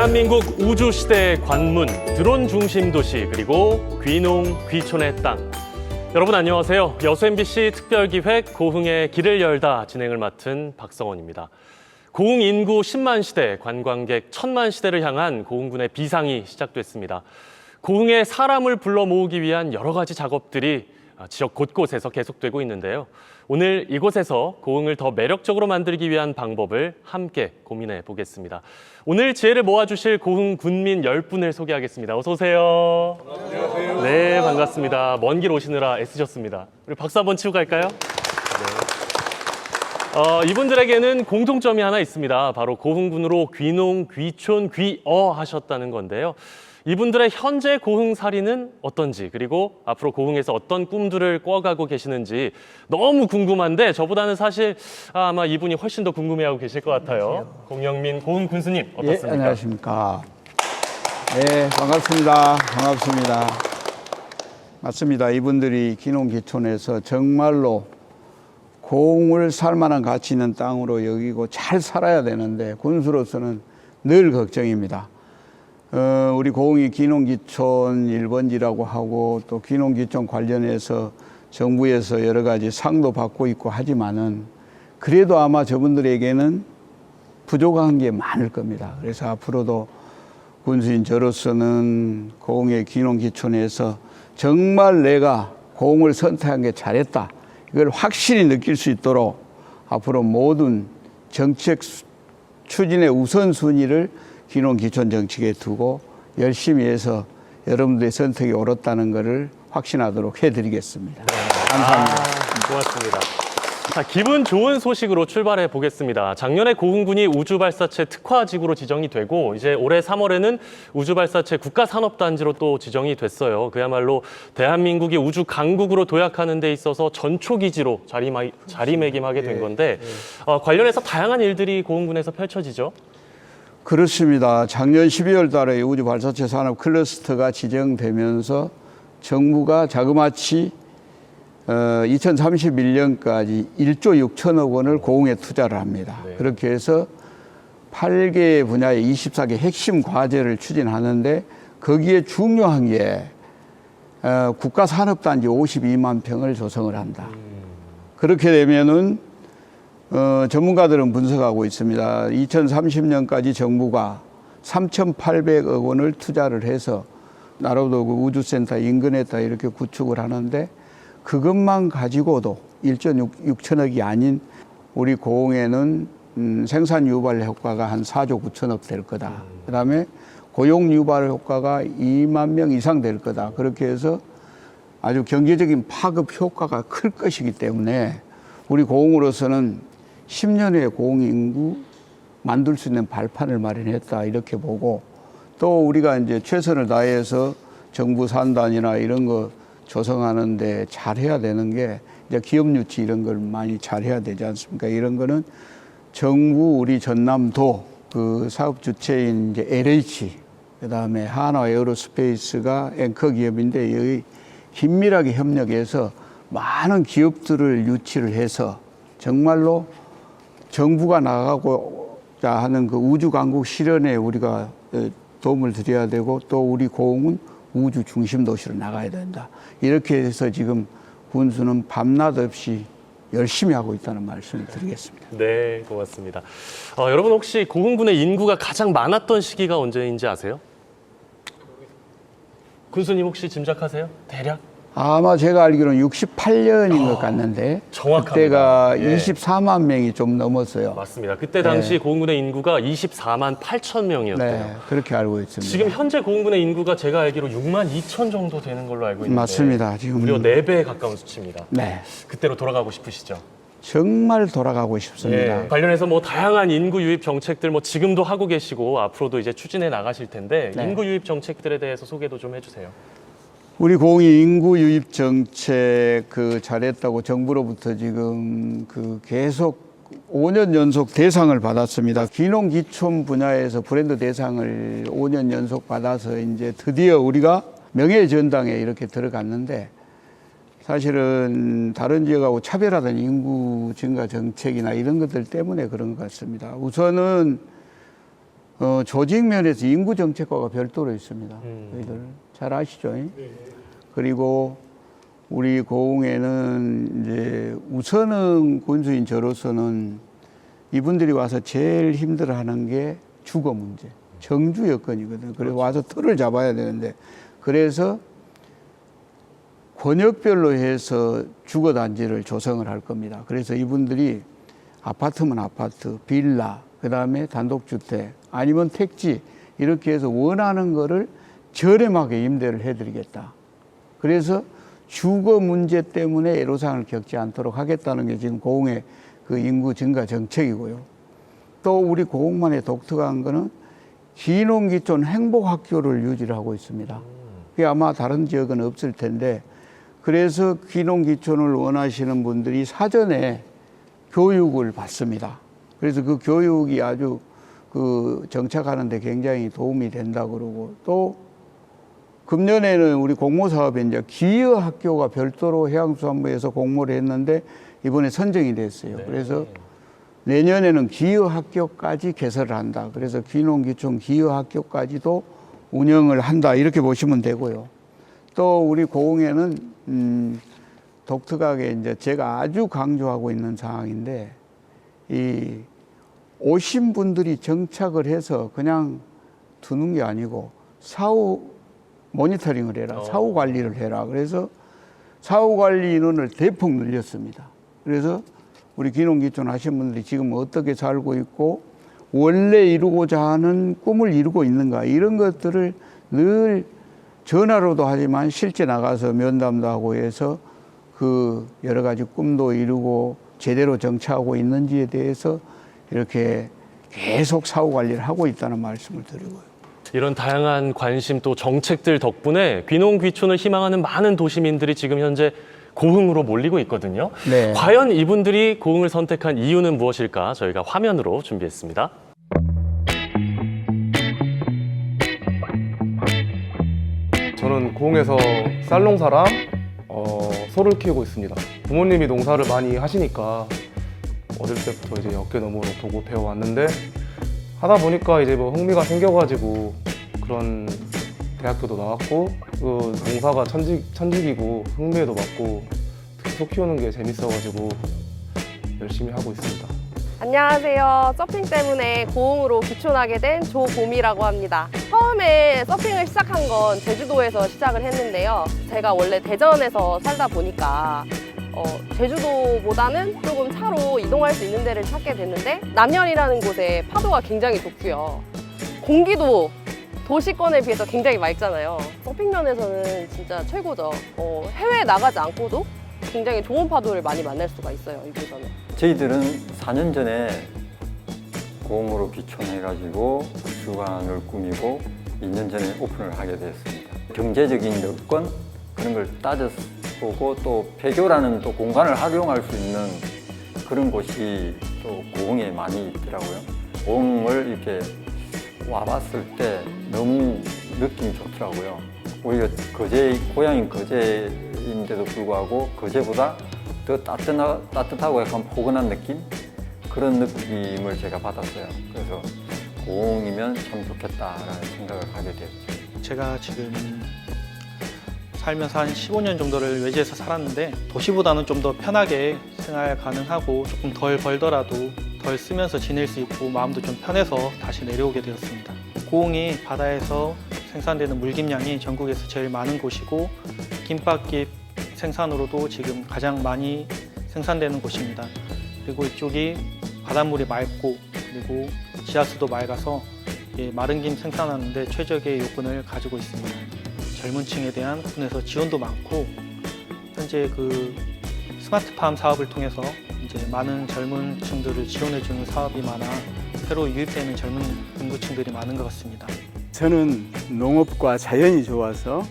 대한민국 우주시대의 관문, 드론 중심 도시, 그리고 귀농, 귀촌의 땅. 여러분 안녕하세요. 여수 MBC 특별기획 고흥의 길을 열다 진행을 맡은 박성원입니다. 고흥 인구 10만 시대, 관광객 1000만 시대를 향한 고흥군의 비상이 시작됐습니다. 고흥에 사람을 불러 모으기 위한 여러 가지 작업들이 지역 곳곳에서 계속되고 있는데요. 오늘 이곳에서 고흥을 더 매력적으로 만들기 위한 방법을 함께 고민해 보겠습니다. 오늘 지혜를 모아주실 고흥 군민 10분을 소개하겠습니다. 어서 오세요. 안녕하세요. 네, 반갑습니다. 먼 길 오시느라 애쓰셨습니다. 우리 박수 한번 치고 갈까요? 네. 이분들에게는 공통점이 하나 있습니다. 바로 고흥군으로 귀농, 귀촌, 귀어 하셨다는 건데요. 이분들의 현재 고흥살이는 어떤지, 그리고 앞으로 고흥에서 어떤 꿈들을 꿔가고 계시는지 너무 궁금한데 저보다는 사실 아마 이분이 훨씬 더 궁금해하고 계실 것 같아요. 공영민 고흥 군수님 어떻습니까? 예, 안녕하십니까. 네, 반갑습니다. 반갑습니다. 맞습니다. 이분들이 귀농 귀촌에서 정말로 고흥을 살만한 가치 있는 땅으로 여기고 잘 살아야 되는데 군수로서는 늘 걱정입니다. 우리 고흥이 귀농귀촌 1번지라고 하고 또 귀농귀촌 관련해서 정부에서 여러 가지 상도 받고 있고 하지만은 그래도 아마 저분들에게는 부족한 게 많을 겁니다. 그래서 앞으로도 군수인 저로서는 고흥의 귀농귀촌에서 정말 내가 고흥을 선택한 게 잘했다. 이걸 확실히 느낄 수 있도록 앞으로 모든 정책 추진의 우선순위를 귀농 귀촌 정책에 두고 열심히 해서 여러분들의 선택이 옳았다는 것을 확신하도록 해드리겠습니다. 감사합니다. 고맙습니다. 자, 기분 좋은 소식으로 출발해 보겠습니다. 작년에 고흥군이 우주발사체 특화지구로 지정이 되고 이제 올해 3월에는 우주발사체 국가산업단지로 또 지정이 됐어요. 그야말로 대한민국이 우주 강국으로 도약하는 데 있어서 전초기지로 자리매김하게 된 건데 관련해서 다양한 일들이 고흥군에서 펼쳐지죠. 그렇습니다. 작년 12월 달에 우주발사체 산업 클러스터가 지정되면서 정부가 자그마치 2031년까지 1조 6천억 원을 고흥에 투자를 합니다. 네. 그렇게 해서 8개 분야의 24개 핵심 과제를 추진하는데 거기에 중요한 게 국가산업단지 52만 평을 조성을 한다. 그렇게 되면은 전문가들은 분석하고 있습니다. 2030년까지 정부가 3,800억 원을 투자를 해서 나로도 그 우주센터 인근에다 이렇게 구축을 하는데 그것만 가지고도 1조 6천억이 아닌 우리 고흥에는 생산 유발 효과가 한 4조 9천억 될 거다. 그다음에 고용 유발 효과가 2만 명 이상 될 거다. 그렇게 해서 아주 경제적인 파급 효과가 클 것이기 때문에 우리 고흥으로서는 10년 후에 고흥 인구 만들 수 있는 발판을 마련했다 이렇게 보고 또 우리가 이제 최선을 다해서 정부 산단이나 이런 거 조성하는데 잘해야 되는 게 이제 기업 유치 이런 걸 많이 잘해야 되지 않습니까? 이런 거는 정부 우리 전남도 그 사업 주체인 이제 LH 그다음에 한화 에어로스페이스가 앵커 기업인데 여기 긴밀하게 협력해서 많은 기업들을 유치를 해서 정말로 정부가 나가고자 하는 그 우주 강국 실현에 우리가 도움을 드려야 되고 또 우리 고흥은 우주 중심 도시로 나가야 된다. 이렇게 해서 지금 군수는 밤낮 없이 열심히 하고 있다는 말씀을 드리겠습니다. 네, 고맙습니다. 여러분 혹시 고흥군의 인구가 가장 많았던 시기가 언제인지 아세요? 군수님 혹시 짐작하세요? 대략? 아마 제가 알기로는 68년인 것 같는데 정확합니다. 그때가 24만 명이 좀 넘었어요. 맞습니다. 그때 당시 고흥군의 인구가 24만 8천 명이었대요. 네, 그렇게 알고 있습니다. 지금 현재 고흥군의 인구가 제가 알기로 6만 2천 정도 되는 걸로 알고 있는데 맞습니다. 지금 무려 4배에 가까운 수치입니다. 네, 그때로 돌아가고 싶으시죠? 정말 돌아가고 싶습니다. 관련해서 뭐 다양한 인구 유입 정책들 뭐 지금도 하고 계시고 앞으로도 이제 추진해 나가실 텐데 인구 유입 정책들에 대해서 소개도 좀 해주세요. 우리 고흥이 인구 유입 정책 잘했다고 정부로부터 지금 계속 5년 연속 대상을 받았습니다. 귀농 귀촌 분야에서 브랜드 대상을 5년 연속 받아서 이제 드디어 우리가 명예 전당에 이렇게 들어갔는데 사실은 다른 지역하고 차별화된 인구 증가 정책이나 이런 것들 때문에 그런 것 같습니다. 우선은 조직 면에서 인구 정책과가 별도로 있습니다. 저희들 잘 아시죠? 그리고 우리 고흥에는 이제 우선은 군수인 저로서는 이분들이 와서 제일 힘들어하는 게 주거 문제, 정주 여건이거든요. 그래서 와서 틀을 잡아야 되는데, 그래서 권역별로 해서 주거 단지를 조성을 할 겁니다. 그래서 이분들이 아파트면 아파트, 빌라, 그다음에 단독주택, 아니면 택지 이렇게 해서 원하는 거를 저렴하게 임대를 해드리겠다. 그래서 주거 문제 때문에 애로사항을 겪지 않도록 하겠다는 게 지금 고흥의 그 인구 증가 정책이고요. 또 우리 고흥만의 독특한 거는 기농기촌 행복학교를 유지를 하고 있습니다. 그게 아마 다른 지역은 없을 텐데, 그래서 기농기촌을 원하시는 분들이 사전에 교육을 받습니다. 그래서 그 교육이 아주 그 정착하는 데 굉장히 도움이 된다고 그러고, 또 금년에는 우리 공모 사업에 이제 기여 학교가 별도로 해양수산부에서 공모를 했는데 이번에 선정이 됐어요. 그래서 내년에는 기여 학교까지 개설을 한다. 그래서 귀농귀촌 기여 학교까지도 운영을 한다. 이렇게 보시면 되고요. 또 우리 고흥에는 독특하게 이제 제가 아주 강조하고 있는 상황인데, 이 오신 분들이 정착을 해서 그냥 두는 게 아니고 사후 모니터링을 해라, 사후 관리를 해라. 그래서 사후 관리 인원을 대폭 늘렸습니다. 그래서 우리 귀농귀촌 하신 분들이 지금 어떻게 살고 있고 원래 이루고자 하는 꿈을 이루고 있는가, 이런 것들을 늘 전화로도 하지만 실제 나가서 면담도 하고 해서 그 여러 가지 꿈도 이루고 제대로 정착하고 있는지에 대해서 이렇게 계속 사후 관리를 하고 있다는 말씀을 드리고요. 이런 다양한 관심 또 정책들 덕분에 귀농귀촌을 희망하는 많은 도시민들이 지금 현재 고흥으로 몰리고 있거든요. 네. 과연 이분들이 고흥을 선택한 이유는 무엇일까? 저희가 화면으로 준비했습니다. 저는 고흥에서 쌀 농사랑 소를 키우고 있습니다. 부모님이 농사를 많이 하시니까 어릴 때부터 이제 어깨너머로 보고 배워왔는데, 하다 보니까 이제 뭐 흥미가 생겨가지고 그런 대학교도 나왔고, 그 농사가 천직이고 흥미에도 맞고 특히 소 키우는 게 재밌어가지고 열심히 하고 있습니다. 안녕하세요. 서핑 때문에 고흥으로 귀촌하게 된 조봄이라고 합니다. 처음에 서핑을 시작한 건 제주도에서 시작을 했는데요. 제가 원래 대전에서 살다 보니까 제주도보다는 조금 차로 이동할 수 있는 데를 찾게 됐는데, 남연이라는 곳에 파도가 굉장히 좋고요. 공기도 도시권에 비해서 굉장히 맑잖아요. 서핑 면에서는 진짜 최고죠. 해외에 나가지 않고도 굉장히 좋은 파도를 많이 만날 수가 있어요, 이곳에서는. 저희들은 4년 전에 고흥으로 귀촌해가지고 수관을 꾸미고 2년 전에 오픈을 하게 되었습니다. 경제적인 여건 그런 걸 따져보고 또 폐교라는 또 공간을 활용할 수 있는 그런 곳이 또 고흥에 많이 있더라고요. 고흥을 이렇게 와봤을 때 너무 느낌이 좋더라고요. 오히려 고향인 거제인데도 불구하고 거제보다 더 따뜻하고 약간 포근한 느낌? 그런 느낌을 제가 받았어요. 그래서 고흥이면 참 좋겠다라는 생각을 하게 되었죠. 제가 지금 살면서 한 15년 정도를 외지에서 살았는데, 도시보다는 좀 더 편하게 생활 가능하고 조금 덜 벌더라도 덜 쓰면서 지낼 수 있고 마음도 좀 편해서 다시 내려오게 되었습니다. 고흥이 바다에서 생산되는 물김량이 전국에서 제일 많은 곳이고, 김밥깁 생산으로도 지금 가장 많이 생산되는 곳입니다. 그리고 이쪽이 바닷물이 맑고 그리고 지하수도 맑아서 마른 김 생산하는데 최적의 요건을 가지고 있습니다. 젊은 층에 대한 군에서 지원도 많고, 현재 그 스마트팜 사업을 통해서 이제 많은 젊은 층들을 지원해주는 사업이 많아 새로 유입되는 젊은 인구층들이 많은 것 같습니다. 저는 농업과 자연이 좋아서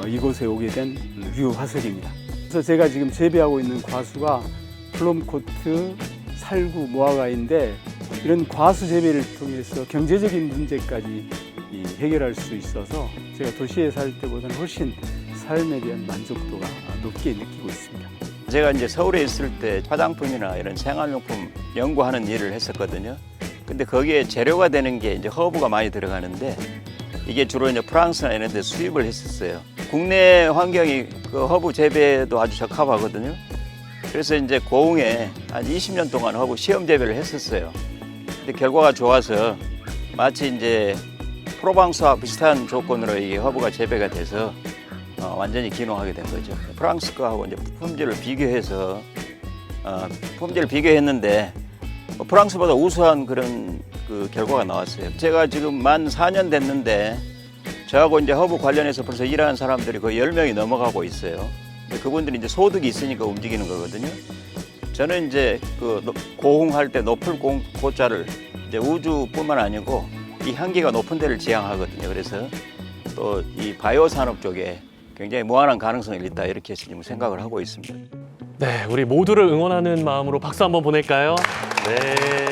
이곳에 오게 된 류화석입니다. 그래서 제가 지금 재배하고 있는 과수가 플럼코트, 살구, 무화과인데, 이런 과수 재배를 통해서 경제적인 문제까지 해결할 수 있어서 제가 도시에 살 때보다는 훨씬 삶에 대한 만족도가 높게 느끼고 있습니다. 제가 이제 서울에 있을 때 화장품이나 이런 생활용품 연구하는 일을 했었거든요. 근데 거기에 재료가 되는 게 이제 허브가 많이 들어가는데 이게 주로 이제 프랑스나 이런 데 수입을 했었어요. 국내 환경이 그 허브 재배도 아주 적합하거든요. 그래서 이제 고흥에 한 20년 동안 허브 시험 재배를 했었어요. 근데 결과가 좋아서 마치 이제 프로방스와 비슷한 조건으로 이 허브가 재배가 돼서 완전히 기농하게 된 거죠. 프랑스 거하고 이제 품질을 비교해서 품질을 비교했는데 프랑스보다 우수한 그런 그 결과가 나왔어요. 제가 지금 만 4년 됐는데 저하고 이제 허브 관련해서 벌써 일하는 사람들이 거의 10명이 넘어가고 있어요. 근데 그분들이 이제 소득이 있으니까 움직이는 거거든요. 저는 이제 그 고흥할 때 높을 고자를 이제 우주뿐만 아니고 이 향기가 높은 데를 지향하거든요. 그래서 또 이 바이오 산업 쪽에 굉장히 무한한 가능성이 있다 이렇게 지금 생각을 하고 있습니다. 네, 우리 모두를 응원하는 마음으로 박수 한번 보낼까요? 네.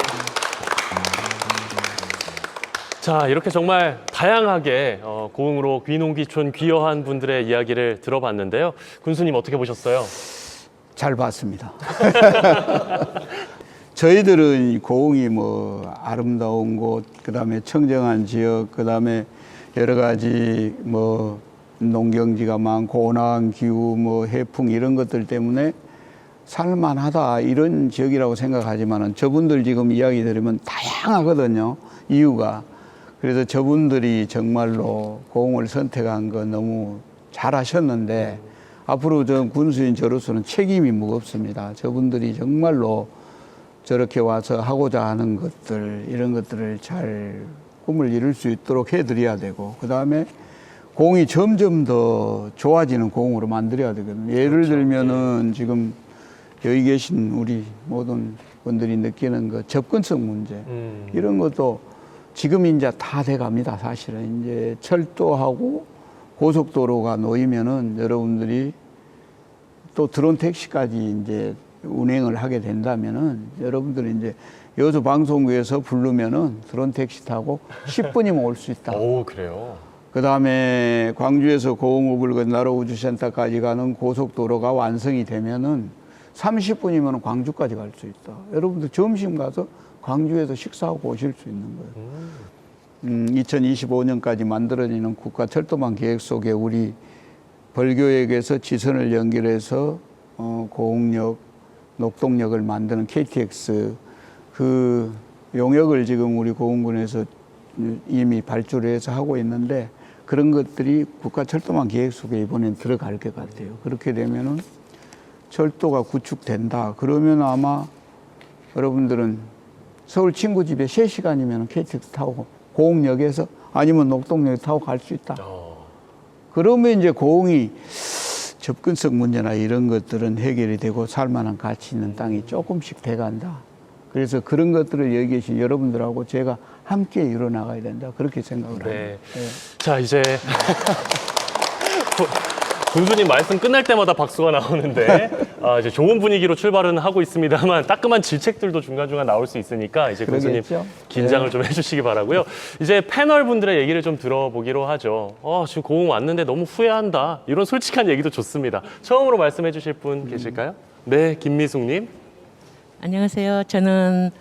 자, 이렇게 정말 다양하게 고흥으로 귀농귀촌 귀여한 분들의 이야기를 들어봤는데요. 군수님 어떻게 보셨어요? 잘 봤습니다. 저희들은 이 고흥이 뭐 아름다운 곳, 그다음에 청정한 지역, 그다음에 여러 가지 뭐 농경지가 많고 온화한 기후, 뭐 해풍 이런 것들 때문에 살만하다 이런 지역이라고 생각하지만은 저분들 지금 이야기 들으면 다양하거든요. 이유가. 그래서 저분들이 정말로 고흥을 선택한 거 너무 잘하셨는데 앞으로 저 군수인 저로서는 책임이 무겁습니다. 저분들이 정말로 저렇게 와서 하고자 하는 것들 이런 것들을 잘 꿈을 이룰 수 있도록 해드려야 되고 그다음에 고흥이 점점 더 좋아지는 고흥으로 만들어야 되거든요. 예를 들면은 지금 여기 계신 우리 모든 분들이 느끼는 그 접근성 문제 이런 것도 지금 이제 다 돼갑니다. 사실은 이제 철도하고 고속도로가 놓이면은 여러분들이 또 드론 택시까지 이제 운행을 하게 된다면은 여러분들이 이제 여수 방송국에서 부르면은 드론 택시 타고 10분이면 올 수 있다. 오, 그래요? 그 다음에 광주에서 고흥 우불근 나로우주센터까지 가는 고속도로가 완성이 되면은 30분이면 광주까지 갈 수 있다. 여러분들 점심 가서 광주에서 식사하고 오실 수 있는 거예요. 2025년까지 만들어지는 국가철도망 계획 속에 우리 벌교역에서 지선을 연결해서 고흥역, 녹동역을 만드는 KTX 그 용역을 지금 우리 고흥군에서 이미 발주를 해서 하고 있는데 그런 것들이 국가철도망 계획 속에 이번엔 들어갈 것 같아요. 그렇게 되면은 철도가 구축된다. 그러면 아마 여러분들은 서울 친구 집에 3시간이면 KTX 타고 고흥역에서 아니면 녹동역 타고 갈 수 있다. 그러면 이제 고흥이 접근성 문제나 이런 것들은 해결이 되고 살만한 가치 있는 땅이 조금씩 돼간다. 그래서 그런 것들을 여기 계신 여러분들하고 제가 함께 이뤄나가야 된다. 그렇게 생각을 합니다. 네. 자, 이제 군수님 말씀 끝날 때마다 박수가 나오는데 이제 좋은 분위기로 출발은 하고 있습니다만 따끔한 질책들도 중간중간 나올 수 있으니까 이제 군수님 그러겠죠? 긴장을 좀 해주시기 바라고요. 이제 패널 분들의 얘기를 좀 들어보기로 하죠. 지금 고흥 왔는데 너무 후회한다. 이런 솔직한 얘기도 좋습니다. 처음으로 말씀해 주실 분 계실까요? 네, 김미숙님. 안녕하세요. 저는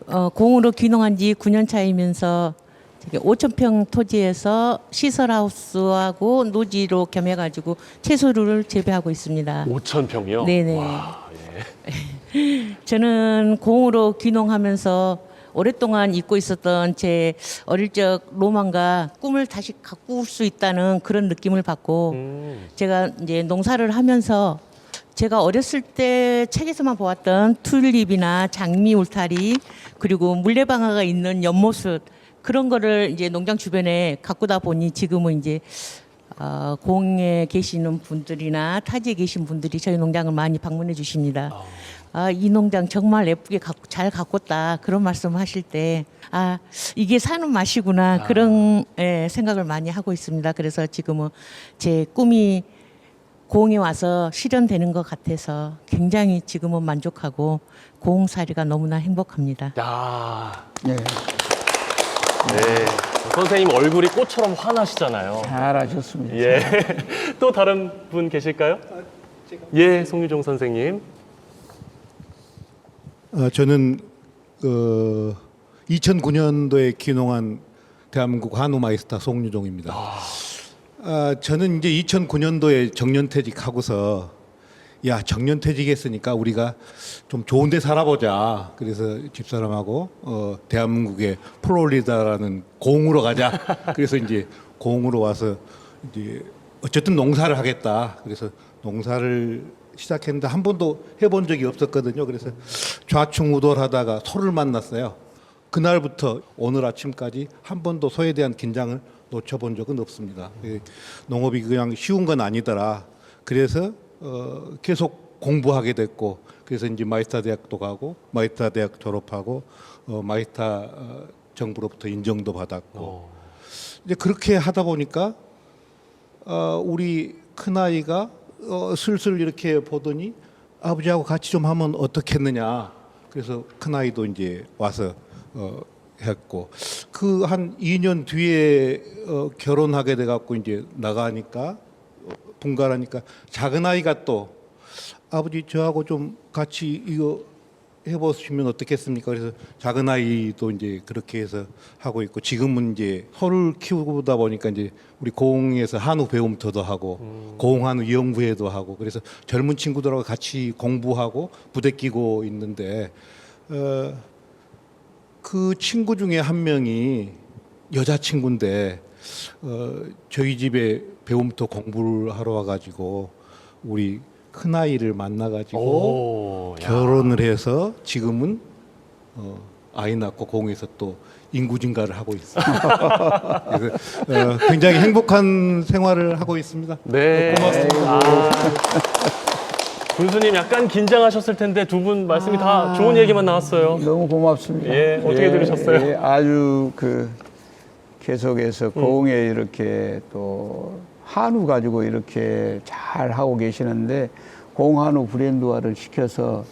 고흥으로 귀농한 지 9년 차이면서 5,000평 토지에서 시설하우스하고 노지로 겸해가지고 채소를 재배하고 있습니다. 5,000평이요? 네네. 와, 예. 저는 고흥으로 귀농하면서 오랫동안 잊고 있었던 제 어릴 적 로망과 꿈을 다시 가꿀 수 있다는 그런 느낌을 받고 제가 이제 농사를 하면서 제가 어렸을 때 책에서만 보았던 튤립이나 장미 울타리 그리고 물레방아가 있는 연못을 그런 거를 이제 농장 주변에 가꾸다 보니 지금은 이제 고흥에 계시는 분들이나 타지에 계신 분들이 저희 농장을 많이 방문해 주십니다. 이 농장 정말 예쁘게 잘 가꿨다 그런 말씀하실 때 이게 사는 맛이구나 그런 생각을 많이 하고 있습니다. 그래서 지금은 제 꿈이 고흥에 와서 실현되는 것 같아서 굉장히 지금은 만족하고 고흥살이가 너무나 행복합니다. 야, 예. 네. 선생님 얼굴이 꽃처럼 환하시잖아요. 잘하셨습니다. 예. 또 다른 분 계실까요? 예, 송유종 선생님. 저는 2009년도에 귀농한 대한민국 한우 마이스터 송유종입니다. 저는 이제 2009년도에 정년퇴직하고서 야, 정년퇴직했으니까 우리가 좀 좋은 데 살아보자. 그래서 집사람하고 대한민국의 플로리다라는 공으로 가자. 그래서 이제 공으로 와서 이제 어쨌든 농사를 하겠다. 그래서 농사를 시작했는데 한 번도 해본 적이 없었거든요. 그래서 좌충우돌하다가 소를 만났어요. 그날부터 오늘 아침까지 한 번도 소에 대한 긴장을 놓쳐본 적은 없습니다. 농업이 그냥 쉬운 건 아니더라. 그래서 계속 공부하게 됐고, 그래서 이제 마이스터 대학도 가고, 마이스터 대학 졸업하고, 마이스터 정부로부터 인정도 받았고, 이제 그렇게 하다 보니까 우리 큰 아이가 슬슬 이렇게 보더니 아버지하고 같이 좀 하면 어떻겠느냐. 그래서 큰 아이도 이제 와서 했고, 그 한 2년 뒤에 결혼하게 돼 갖고 이제 나가니까 분가하니까 작은 아이가 또 아버지 저하고 좀 같이 이거 해보시면 어떻겠습니까? 그래서 작은 아이도 이제 그렇게 해서 하고 있고, 지금은 이제 소를 키우다 보니까 이제 우리 고흥에서 한우 배움터도 하고 고흥한우 연구회도 하고, 그래서 젊은 친구들하고 같이 공부하고 부대 끼고 있는데 그 친구 중에 한 명이 여자친구인데 저희 집에 배움터 공부를 하러 와가지고 우리 큰아이를 만나가지고 결혼을 해서 지금은 아이 낳고 공에서 또 인구 증가를 하고 있습니다. 그래서 굉장히 행복한 생활을 하고 있습니다. 네. 고맙습니다. 군수님 약간 긴장하셨을 텐데 두 분 말씀이 다 좋은 얘기만 나왔어요. 너무 고맙습니다. 예, 어떻게 들으셨어요? 예, 아주 계속해서 고흥에 이렇게 또 한우 가지고 이렇게 잘 하고 계시는데, 고흥한우 브랜드화를 시켜서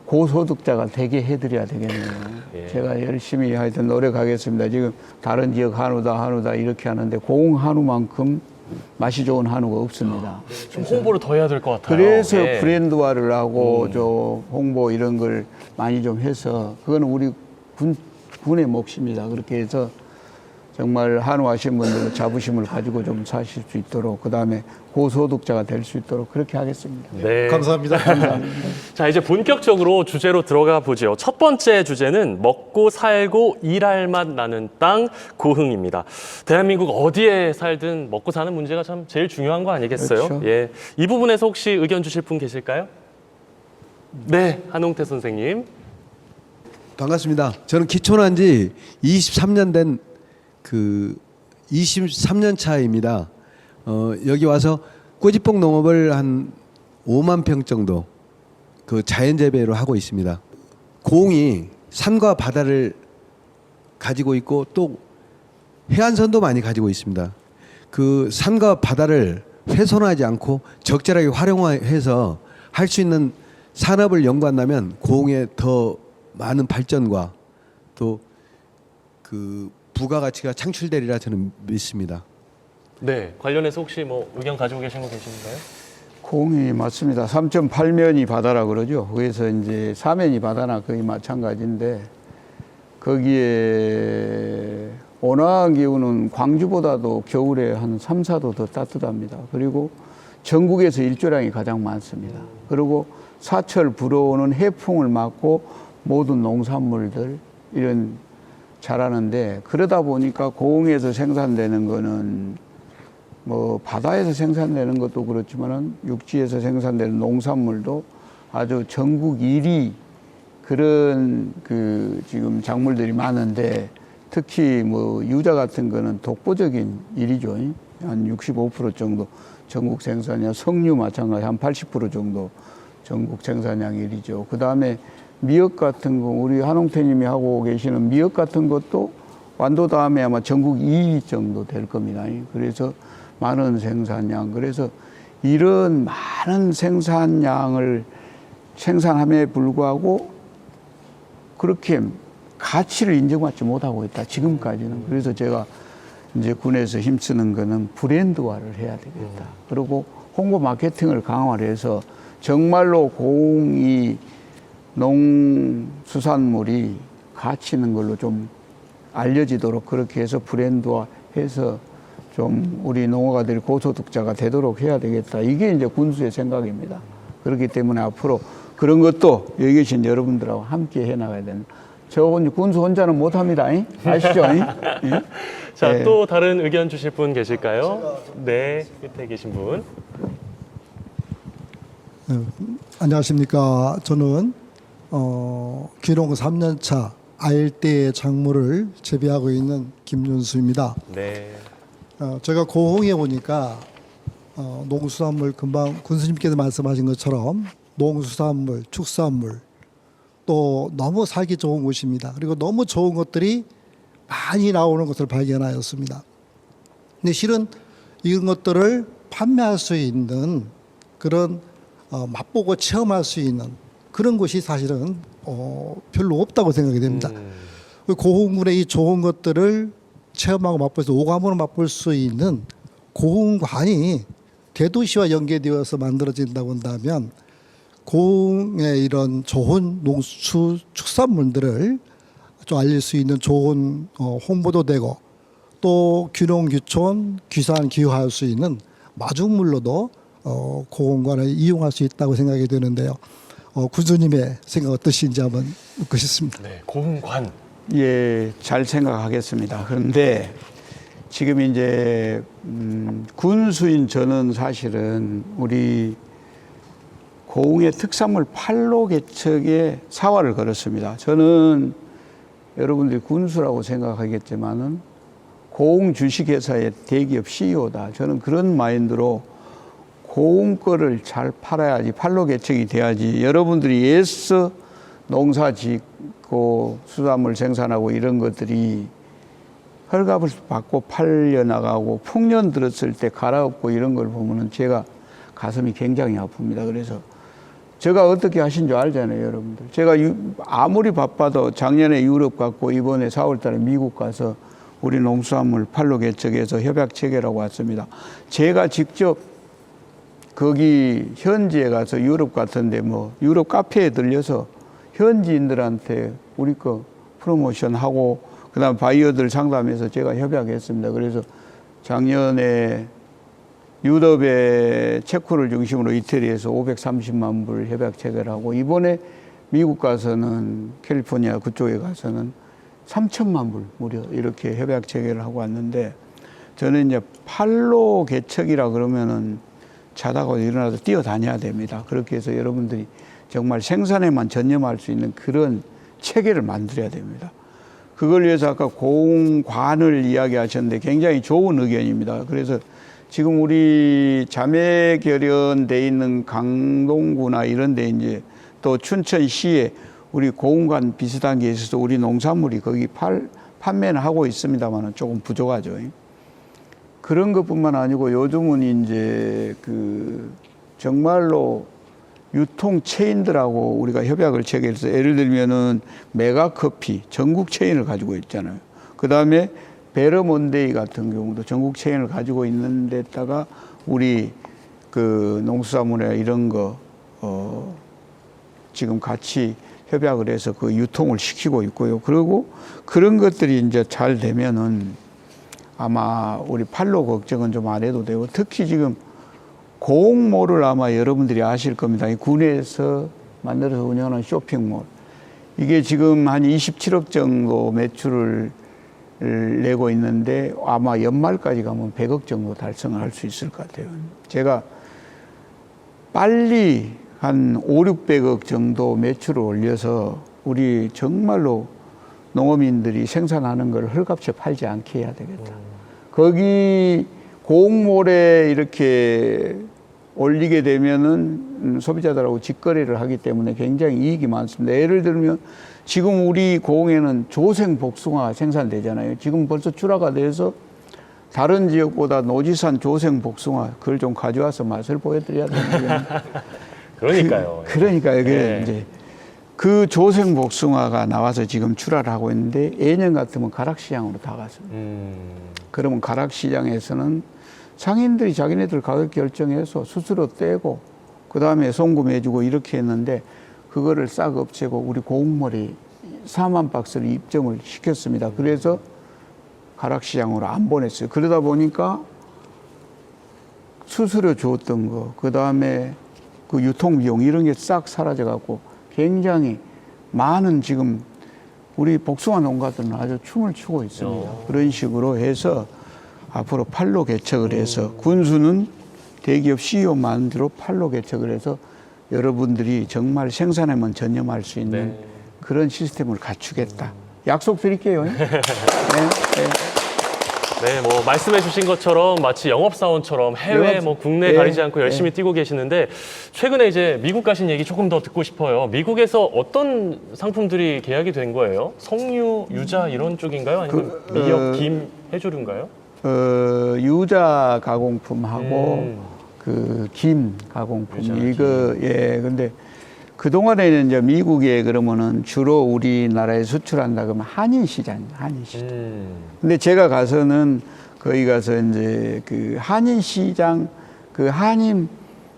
고소득자가 되게 해드려야 되겠네요. 예. 제가 열심히 하여튼 노력하겠습니다. 지금 다른 지역 한우다 이렇게 하는데 고흥한우만큼 맛이 좋은 한우가 없습니다. 좀 홍보를 더 해야 될 것 같아요. 그래서 예. 브랜드화를 하고 저 홍보 이런 걸 많이 좀 해서, 그거는 우리 군의 몫입니다. 그렇게 해서 정말 한우 하신 분들 자부심을 가지고 좀 사실 수 있도록, 그다음에 고소득자가 될 수 있도록 그렇게 하겠습니다. 네. 감사합니다. 자, 이제 본격적으로 주제로 들어가 보죠. 첫 번째 주제는 먹고 살고 일할 맛 나는 땅 고흥입니다. 대한민국 어디에 살든 먹고 사는 문제가 참 제일 중요한 거 아니겠어요? 그렇죠. 예. 이 부분에서 혹시 의견 주실 분 계실까요? 네, 한홍태 선생님. 반갑습니다. 저는 기촌한 지 23년 된 23년 차입니다. 여기 와서 꼬지뽕 농업을 한 5만 평 정도 자연 재배로 하고 있습니다. 고흥이 산과 바다를 가지고 있고 또 해안선도 많이 가지고 있습니다. 그 산과 바다를 훼손하지 않고 적절하게 활용해서 할 수 있는 산업을 연구한다면 고흥에 더 많은 발전과 또 부가가치가 창출되리라 저는 믿습니다. 네, 관련해서 혹시 뭐 의견 가지고 계신 거 계신가요? 고흥이 맞습니다. 3.8면이 바다라 그러죠. 그래서 이제 4면이 바다나 거의 마찬가지인데, 거기에 온화한 기후는 광주보다도 겨울에 한 3, 4도 더 따뜻합니다. 그리고 전국에서 일조량이 가장 많습니다. 그리고 사철 불어오는 해풍을 맞고 모든 농산물들 이런 잘하는데, 그러다 보니까 고흥에서 생산되는 거는 뭐 바다에서 생산되는 것도 그렇지만은 육지에서 생산되는 농산물도 아주 전국 1위 그런 지금 작물들이 많은데, 특히 뭐 유자 같은 거는 독보적인 1위죠. 한 65% 정도 전국 생산량, 석류 마찬가지 한 80% 정도 전국 생산량 1위죠. 그 다음에 미역 같은 거, 우리 한홍태님이 하고 계시는 미역 같은 것도 완도 다음에 아마 전국 2위 정도 될 겁니다. 그래서 많은 생산량, 그래서 이런 많은 생산량을 생산함에 불구하고 그렇게 가치를 인정받지 못하고 있다, 지금까지는. 그래서 제가 이제 군에서 힘쓰는 거는 브랜드화를 해야 되겠다. 그리고 홍보 마케팅을 강화를 해서 정말로 고흥이 농수산물이 가치 있는 걸로 좀 알려지도록 그렇게 해서 브랜드화해서 좀 우리 농어가들이 고소득자가 되도록 해야 되겠다. 이게 이제 군수의 생각입니다. 그렇기 때문에 앞으로 그런 것도 여기 계신 여러분들하고 함께 해나가야 된다. 저 군수 혼자는 못합니다. 아시죠? 자, 네. 또 다른 의견 주실 분 계실까요? 네, 끝에 계신 분. 안녕하십니까. 저는 귀농 3년차 알대 작물을 재배하고 있는 김윤수입니다. 네. 제가 고흥에 오니까 농수산물 금방 군수님께서 말씀하신 것처럼 농수산물, 축산물 또 너무 살기 좋은 곳입니다. 그리고 너무 좋은 것들이 많이 나오는 것을 발견하였습니다. 근데 실은 이런 것들을 판매할 수 있는 그런 맛보고 체험할 수 있는 그런 곳이 사실은 별로 없다고 생각이 됩니다. 고흥군의 이 좋은 것들을 체험하고 맛볼 수, 오감으로 맛볼 수 있는 고흥관이 대도시와 연계되어서 만들어진다고 한다면 고흥의 이런 좋은 농축산물들을 좀 알릴 수 있는 좋은 홍보도 되고 또 귀농, 귀촌, 귀산, 귀화할 수 있는 마중물로도 고흥관을 이용할 수 있다고 생각이 되는데요. 군수님의 생각 어떠신지 한번 묻고 싶습니다. 네, 고흥관. 예, 잘 생각하겠습니다. 그런데 지금 이제 군수인 저는 사실은 우리 고흥의 특산물 판로 개척에 사활을 걸었습니다. 저는 여러분들이 군수라고 생각하겠지만은 고흥 주식회사의 대기업 CEO다. 저는 그런 마인드로 고흥 거를 잘 팔아야지, 판로 개척이 돼야지. 여러분들이 애써 농사 짓고 수산물 생산하고 이런 것들이 헐값을 받고 팔려나가고 풍년 들었을 때 갈아엎고 이런 걸 보면은 제가 가슴이 굉장히 아픕니다. 그래서 제가 어떻게 하신 줄 알잖아요, 여러분들. 제가 아무리 바빠도 작년에 유럽 갔고 이번에 4월 달에 미국 가서 우리 농수산물 판로 개척해서 협약 체결하고 왔습니다. 제가 직접 거기 현지에 가서 유럽 같은데 뭐 유럽 카페에 들려서 현지인들한테 우리 거 프로모션하고 그다음 바이어들 상담해서 제가 협약했습니다. 그래서 작년에 유럽의 체코를 중심으로 이태리에서 530만 불 협약 체결하고 이번에 미국 가서는 캘리포니아 그쪽에 가서는 3천만 불 무려 이렇게 협약 체결을 하고 왔는데 저는 이제 판로 개척이라 그러면은 자다가 일어나서 뛰어다녀야 됩니다. 그렇게 해서 여러분들이 정말 생산에만 전념할 수 있는 그런 체계를 만들어야 됩니다. 그걸 위해서 아까 고흥관을 이야기하셨는데 굉장히 좋은 의견입니다. 그래서 지금 우리 자매 결연돼 있는 강동구나 이런 데 이제 또 춘천시에 우리 고흥관 비슷한 게 있어서 우리 농산물이 거기 판매는 하고 있습니다만 조금 부족하죠. 그런 것뿐만 아니고 요즘은 이제 그 정말로 유통 체인들하고 우리가 협약을 체결해서 예를 들면은 메가커피 전국 체인을 가지고 있잖아요. 그 다음에 베르몬데이 같은 경우도 전국 체인을 가지고 있는 데다가 우리 그 농수산물이나 이런 거 지금 같이 협약을 해서 그 유통을 시키고 있고요. 그리고 그런 것들이 이제 잘 되면은 아마 우리 판로 걱정은 좀 안 해도 되고 특히 지금 고흥몰을 아마 여러분들이 아실 겁니다. 이 군에서 만들어서 운영하는 쇼핑몰. 이게 지금 한 27억 정도 매출을 내고 있는데 아마 연말까지 가면 100억 정도 달성을 할 수 있을 것 같아요. 제가 빨리 한 5, 600억 정도 매출을 올려서 우리 정말로 농어민들이 생산하는 걸 헐값에 팔지 않게 해야 되겠다. 거기 고흥몰에 이렇게 올리게 되면은 소비자들하고 직거래를 하기 때문에 굉장히 이익이 많습니다. 예를 들면 지금 우리 고흥에는 조생 복숭아 생산되잖아요. 지금 벌써 출하가 돼서 다른 지역보다 노지산 조생 복숭아 그걸 좀 가져와서 맛을 보여드려야 되는데. 그러니까요. 그러니까 이게 네. 이제 그 조생 복숭아가 나와서 지금 출하를 하고 있는데 예년 같으면 가락시장으로 다 갔습니다. 그러면 가락시장에서는 상인들이 자기네들 가격 결정해서 스스로 떼고 그 다음에 송금해주고 이렇게 했는데 그거를 싹 없애고 우리 고흥몰이 4만 박스를 입점을 시켰습니다. 그래서 가락시장으로 안 보냈어요. 그러다 보니까 수수료 줬던 거, 그 다음에 그 유통비용 이런 게 싹 사라져갖고 굉장히 많은 지금 우리 복숭아 농가들은 아주 춤을 추고 있습니다. 그런 식으로 해서 앞으로 팔로 개척을 해서 군수는 대기업 CEO 만들어 팔로 개척을 해서 여러분들이 정말 생산에만 전념할 수 있는 네. 그런 시스템을 갖추겠다. 약속 드릴게요. 네, 네. 네, 뭐 말씀해 주신 것처럼 마치 영업사원처럼 해외, 뭐 국내 네. 가리지 않고 열심히 뛰고 계시는데 최근에 이제 미국 가신 얘기 조금 더 듣고 싶어요. 미국에서 어떤 상품들이 계약이 된 거예요? 석류, 유자 이런 쪽인가요? 아니면 미역, 김, 해조류인가요? 유자 가공품하고 그 김 가공품 이거 예 근데 그 동안에는 이제 미국에 그러면은 주로 우리나라에 수출한다 그러면 한인 시장. 근데 제가 가서는 거기 가서 이제 그 한인 시장 그 한인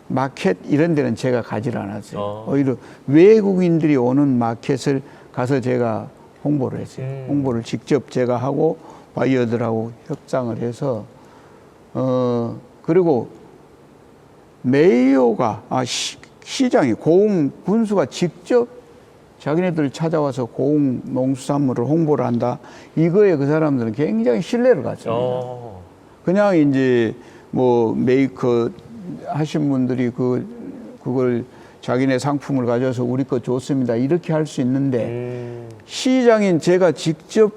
마켓 이런 데는 제가 가지를 않았어요. 오히려 외국인들이 오는 마켓을 가서 제가 홍보를 했어요. 홍보를 직접 제가 하고 바이어들하고 협상을 해서 그리고 메이오가 시장이 고흥 군수가 직접 자기네들 찾아와서 고흥 농수산물을 홍보를 한다. 이거에 그 사람들은 굉장히 신뢰를 갖습니다. 그냥 이제 뭐 메이커 하신 분들이 그걸 자기네 상품을 가져서 우리 거 좋습니다. 이렇게 할 수 있는데 시장인 제가 직접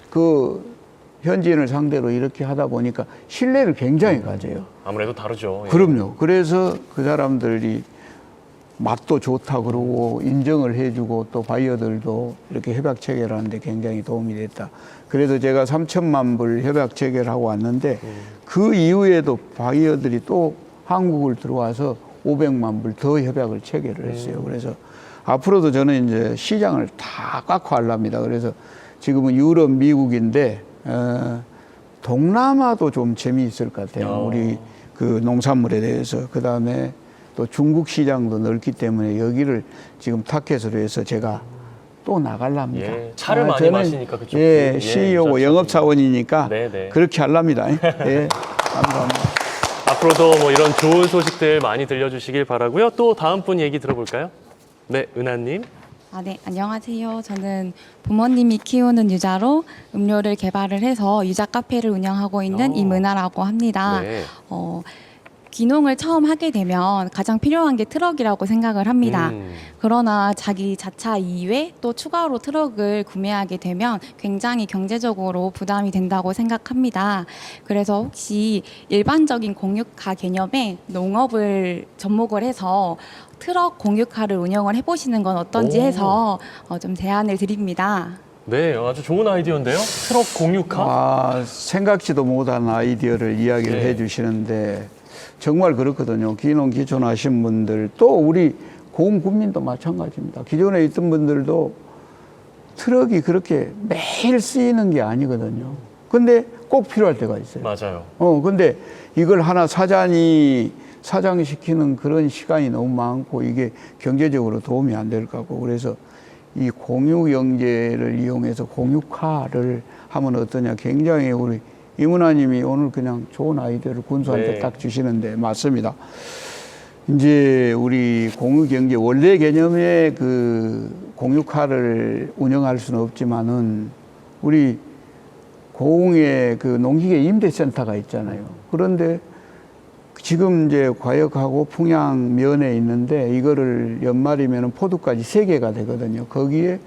그 현지인을 상대로 이렇게 하다 보니까 신뢰를 굉장히 가져요. 아무래도 다르죠. 예. 그럼요. 그래서 그 사람들이 맛도 좋다 그러고 인정을 해주고 또 바이어들도 이렇게 협약 체결을 하는데 굉장히 도움이 됐다. 그래도 제가 3천만 불 협약 체결을 하고 왔는데 그 이후에도 바이어들이 또 한국을 들어와서 500만 불 더 협약을 체결을 했어요. 그래서 앞으로도 저는 이제 시장을 다 꽉 하려합니다. 그래서 지금은 유럽, 미국인데 동남아도 좀 재미있을 것 같아요. 우리 그 농산물에 대해서. 그 다음에 또 중국 시장도 넓기 때문에 여기를 지금 타켓으로 해서 제가 또 나가려합니다. 예, 차를 많이 저는 마시니까 그쪽. 예, CEO고 영업사원이니까 네네. 그렇게 하려합니다. 예, 감사합니다. 앞으로도 뭐 이런 좋은 소식들 많이 들려주시길 바라고요. 또 다음 분 얘기 들어볼까요? 네, 은하님. 네, 안녕하세요. 저는 부모님이 키우는 유자로 음료를 개발을 해서 유자 카페를 운영하고 있는 임은하라고 합니다. 네. 귀농을 처음 하게 되면 가장 필요한 게 트럭이라고 생각을 합니다. 그러나 자기 자차 이외에 또 추가로 트럭을 구매하게 되면 굉장히 경제적으로 부담이 된다고 생각합니다. 그래서 혹시 일반적인 공유카 개념의 농업을 접목을 해서 트럭 공유카를 운영을 해보시는 건 어떤지 해서 좀 제안을 드립니다. 네, 아주 좋은 아이디어인데요. 트럭 공유카. 생각지도 못한 아이디어를 이야기를 해주시는데 정말 그렇거든요. 귀농 귀촌하신 분들 또 우리 고흥 군민도 마찬가지입니다. 기존에 있던 분들도 트럭이 그렇게 매일 쓰이는 게 아니거든요. 근데 꼭 필요할 때가 있어요. 맞아요. 근데 이걸 하나 사장시키는 그런 시간이 너무 많고 이게 경제적으로 도움이 안 될 것 같고 그래서 이 공유 경제를 이용해서 공유카를 하면 어떠냐. 굉장히 우리 이문하님이 오늘 그냥 좋은 아이디어를 군수한테 딱 주시는데 맞습니다. 이제 우리 공유 경제 원래 개념의 그 공유카를 운영할 수는 없지만은 우리 고흥에 그 농기계 임대센터가 있잖아요. 그런데 지금 이제 과역하고 풍양 면에 있는데 이거를 연말이면 포도까지 3개가 되거든요. 거기에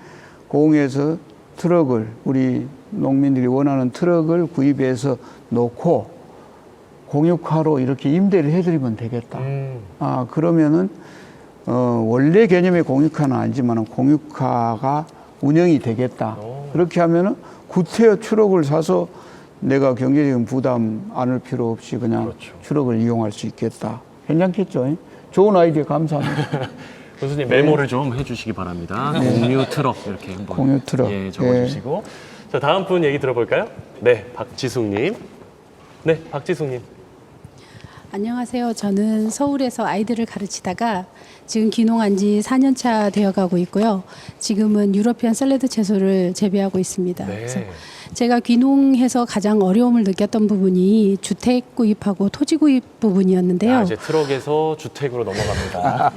고흥에서 트럭을 우리 농민들이 원하는 트럭을 구입해서 놓고 공유카로 이렇게 임대를 해드리면 되겠다. 그러면은 원래 개념의 공유카는 아니지만 공유카가 운영이 되겠다. 그렇게 하면은 구태여 트럭을 사서 내가 경제적인 부담 안을 필요 없이 그냥 트럭을 이용할 수 있겠다. 괜찮겠죠? 좋은 아이디어 감사합니다. 교수님 메모를 좀 해주시기 바랍니다. 공유 트럭 이렇게 한번 공유 트럭. 예, 적어주시고. 자, 다음 분 얘기 들어볼까요? 네, 박지숙님. 네, 박지숙님. 안녕하세요. 저는 서울에서 아이들을 가르치다가 지금 귀농한 지 4년 차 되어가고 있고요. 지금은 유러피안 샐러드 채소를 재배하고 있습니다. 그래서 제가 귀농해서 가장 어려움을 느꼈던 부분이 주택 구입하고 토지 구입 부분이었는데요. 이제 트럭에서 주택으로 넘어갑니다.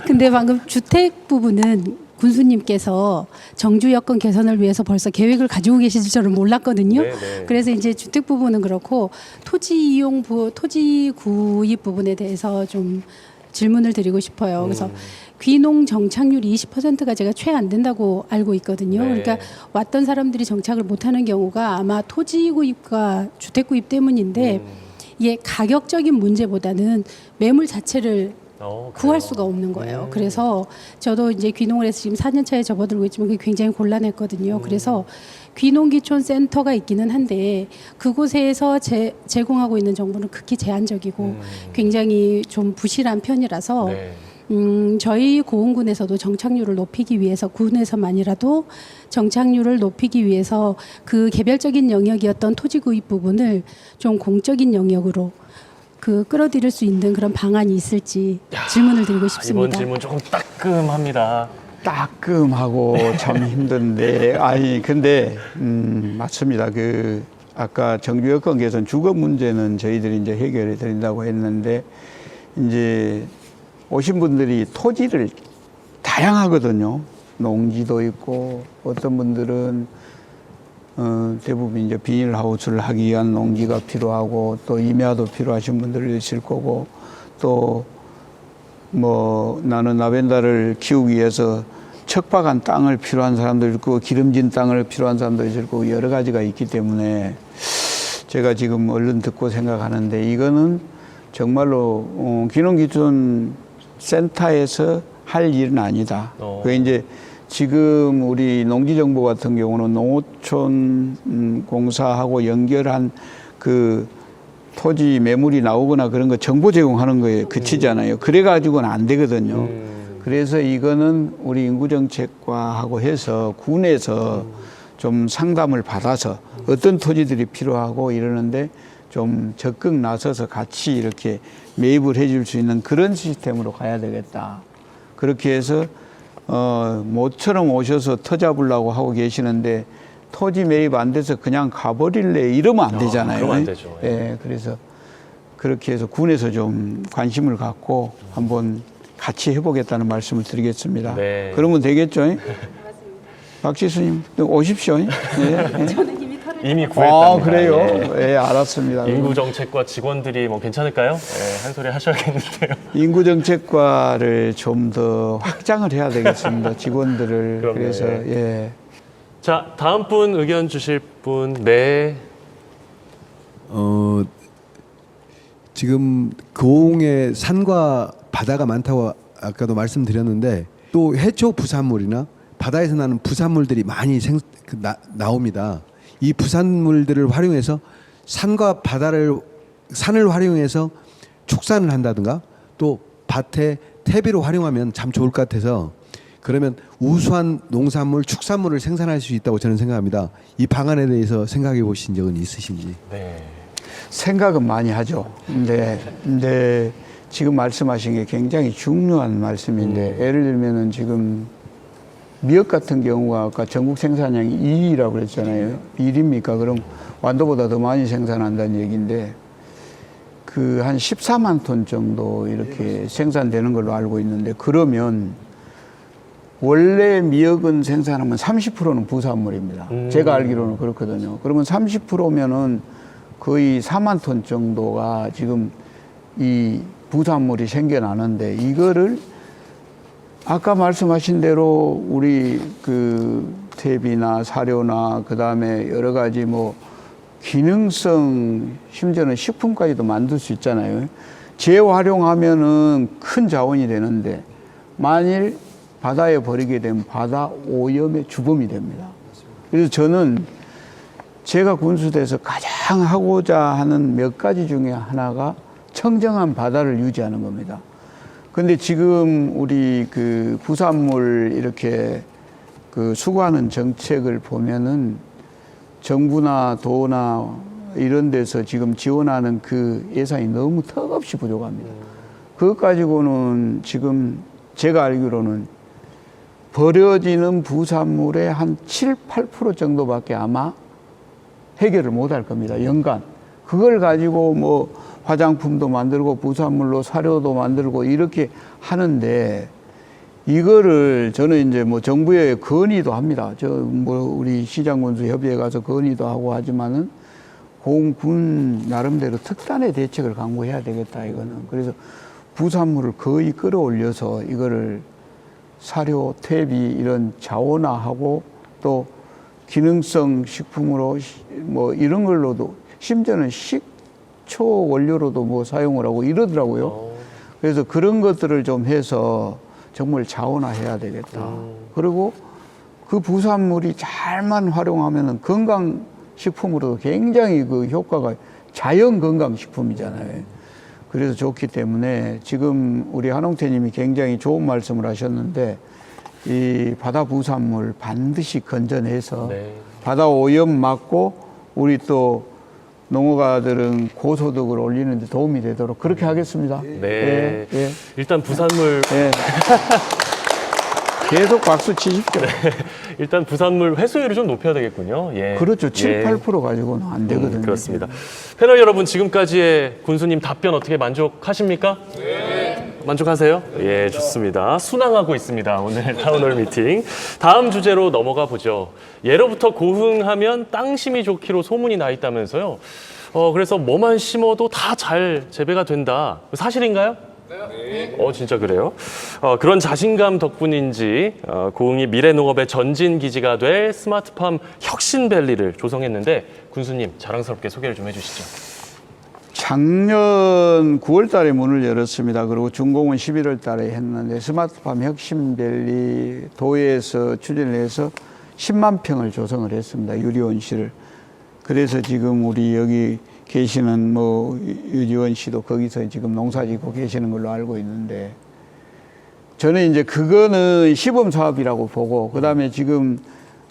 근데 방금 주택 부분은 군수님께서 정주 여건 개선을 위해서 벌써 계획을 가지고 계실 줄은 몰랐거든요. 그래서 이제 주택 부분은 그렇고 토지 구입 부분에 대해서 좀 질문을 드리고 싶어요. 그래서 귀농 정착률이 20%가 제가 채 안 된다고 알고 있거든요. 그러니까 왔던 사람들이 정착을 못하는 경우가 아마 토지 구입과 주택 구입 때문인데 이게 가격적인 문제보다는 매물 자체를 구할 수가 없는 거예요. 그래서 저도 이제 귀농을 해서 지금 4년 차에 접어들고 있지만 그게 굉장히 곤란했거든요. 그래서 귀농귀촌 센터가 있기는 한데 그곳에서 제공하고 있는 정보는 극히 제한적이고 굉장히 좀 부실한 편이라서 저희 고흥군에서도 정착률을 높이기 위해서 군에서만이라도 정착률을 높이기 위해서 그 개별적인 영역이었던 토지 구입 부분을 좀 공적인 영역으로 끌어들일 수 있는 그런 방안이 있을지 질문을 드리고 싶습니다. 이번 질문 조금 따끔합니다. 따끔하고 참 힘든데 근데 맞습니다. 아까 정주 여건 개선 주거 문제는 저희들이 이제 해결해 드린다고 했는데 이제 오신 분들이 토지를 다양하거든요. 농지도 있고 어떤 분들은 대부분 이제 비닐하우스를 하기 위한 농지가 필요하고 또 임야도 필요하신 분들이 있을 거고 또 뭐 나는 라벤더를 키우기 위해서 척박한 땅을 필요한 사람도 있고 기름진 땅을 필요한 사람도 있을 거고 여러 가지가 있기 때문에 제가 지금 얼른 듣고 생각하는데 이거는 정말로 귀농귀촌 센터에서 할 일은 아니다. 그게 이제 지금 우리 농지정보 같은 경우는 농어촌 공사하고 연결한 토지 매물이 나오거나 그런 거 정보 제공하는 거에 그치잖아요. 그래가지고는 안 되거든요. 그래서 이거는 우리 인구정책과하고 해서 군에서 좀 상담을 받아서 어떤 토지들이 필요하고 이러는데 좀 적극 나서서 같이 이렇게 매입을 해줄 수 있는 그런 시스템으로 가야 되겠다. 그렇게 해서 모처럼 오셔서 터 잡으려고 하고 계시는데 토지 매입 안 돼서 그냥 가버릴래 이러면 안 되잖아요. 그러면 안 되죠. 예, 그래서 그렇게 해서 군에서 좀 관심을 갖고 한번 같이 해보겠다는 말씀을 드리겠습니다. 그러면 되겠죠? 박지수님 오십시오. 예. 저는 이미 구했답니다. 그래요? 예, 알았습니다. 인구정책과 직원들이 뭐 괜찮을까요? 한 소리 하셔야겠는데요. 인구정책과를 좀 더 확장을 해야 되겠습니다. 직원들을. 그럼요, 그래서 예. 자, 다음 분 의견 주실 분. 네. 지금 고흥에 산과 바다가 많다고 아까도 말씀드렸는데 또 해초 부산물이나 바다에서 나는 부산물들이 많이 나옵니다. 이 부산물들을 활용해서 산과 산을 활용해서 축산을 한다든가 또 밭에 퇴비로 활용하면 참 좋을 것 같아서 그러면 우수한 농산물, 축산물을 생산할 수 있다고 저는 생각합니다. 이 방안에 대해서 생각해 보신 적은 있으신지? 네. 생각은 많이 하죠. 근데 지금 말씀하신 게 굉장히 중요한 말씀인데 예를 들면은 지금 미역 같은 경우가 아까 전국 생산량이 2위라고 그랬잖아요. 1위입니까? 그럼 완도보다 더 많이 생산한다는 얘기인데 한 14만 톤 정도 이렇게 생산되는 걸로 알고 있는데 그러면 원래 미역은 생산하면 30%는 부산물입니다. 제가 알기로는 그렇거든요. 그러면 30%면은 거의 4만 톤 정도가 지금 이 부산물이 생겨나는데 이거를 아까 말씀하신 대로 우리 퇴비나 사료나 그다음에 여러 가지 기능성 심지어는 식품까지도 만들 수 있잖아요. 재활용하면은 큰 자원이 되는데 만일 바다에 버리게 되면 바다 오염의 주범이 됩니다. 그래서 저는 제가 군수대에서 가장 하고자 하는 몇 가지 중에 하나가 청정한 바다를 유지하는 겁니다. 근데 지금 우리 부산물 이렇게 수거하는 정책을 보면은 정부나 도나 이런 데서 지금 지원하는 그 예산이 너무 턱없이 부족합니다. 그것 가지고는 지금 제가 알기로는 버려지는 부산물의 한 7, 8% 정도밖에 아마 해결을 못할 겁니다. 연간. 그걸 가지고 뭐 화장품도 만들고 부산물로 사료도 만들고 이렇게 하는데 이거를 저는 이제 뭐 정부에 건의도 합니다. 저 뭐 우리 시장군수 협의회 가서 건의도 하고 하지만은 군 나름대로 특단의 대책을 강구해야 되겠다 이거는. 그래서 부산물을 거의 끌어올려서 이거를 사료, 퇴비 이런 자원화하고 또 기능성 식품으로 뭐 이런 걸로도 심지어는 식초 원료로도 뭐 사용을 하고 이러더라고요. 그래서 그런 것들을 좀 해서 정말 자원화해야 되겠다. 그리고 그 부산물이 잘만 활용하면은 건강식품으로도 굉장히 그 효과가 자연 건강식품이잖아요. 그래서 좋기 때문에 지금 우리 한홍태님이 굉장히 좋은 말씀을 하셨는데 이 바다 부산물 반드시 건져내서 바다 오염 막고 우리 또 농어가들은 고소득을 올리는 데 도움이 되도록 그렇게 하겠습니다. 네. 일단 부산물 계속 박수 치십시오. 일단 부산물 회수율을 좀 높여야 되겠군요. 그렇죠. 7, 8% 가지고는 안 되거든요. 그렇습니다. 패널 여러분, 지금까지의 군수님 답변 어떻게 만족하십니까? 네. 만족하세요? 예, 좋습니다. 순항하고 있습니다. 오늘 타운홀 미팅. 다음 주제로 넘어가 보죠. 예로부터 고흥하면 땅심이 좋기로 소문이 나 있다면서요. 그래서 뭐만 심어도 다 잘 재배가 된다. 사실인가요? 네. 진짜 그래요? 그런 자신감 덕분인지 고흥이 미래농업의 전진 기지가 될 스마트팜 혁신밸리를 조성했는데 군수님 자랑스럽게 소개를 좀 해주시죠. 작년 9월 달에 문을 열었습니다. 그리고 준공은 11월 달에 했는데 스마트팜 혁신밸리 도에서 추진해서 10만 평을 조성을 했습니다. 유리원시를. 그래서 지금 우리 여기 계시는 뭐 유지원 씨도 거기서 지금 농사 짓고 계시는 걸로 알고 있는데 저는 이제 그거는 시범 사업이라고 보고 그다음에 지금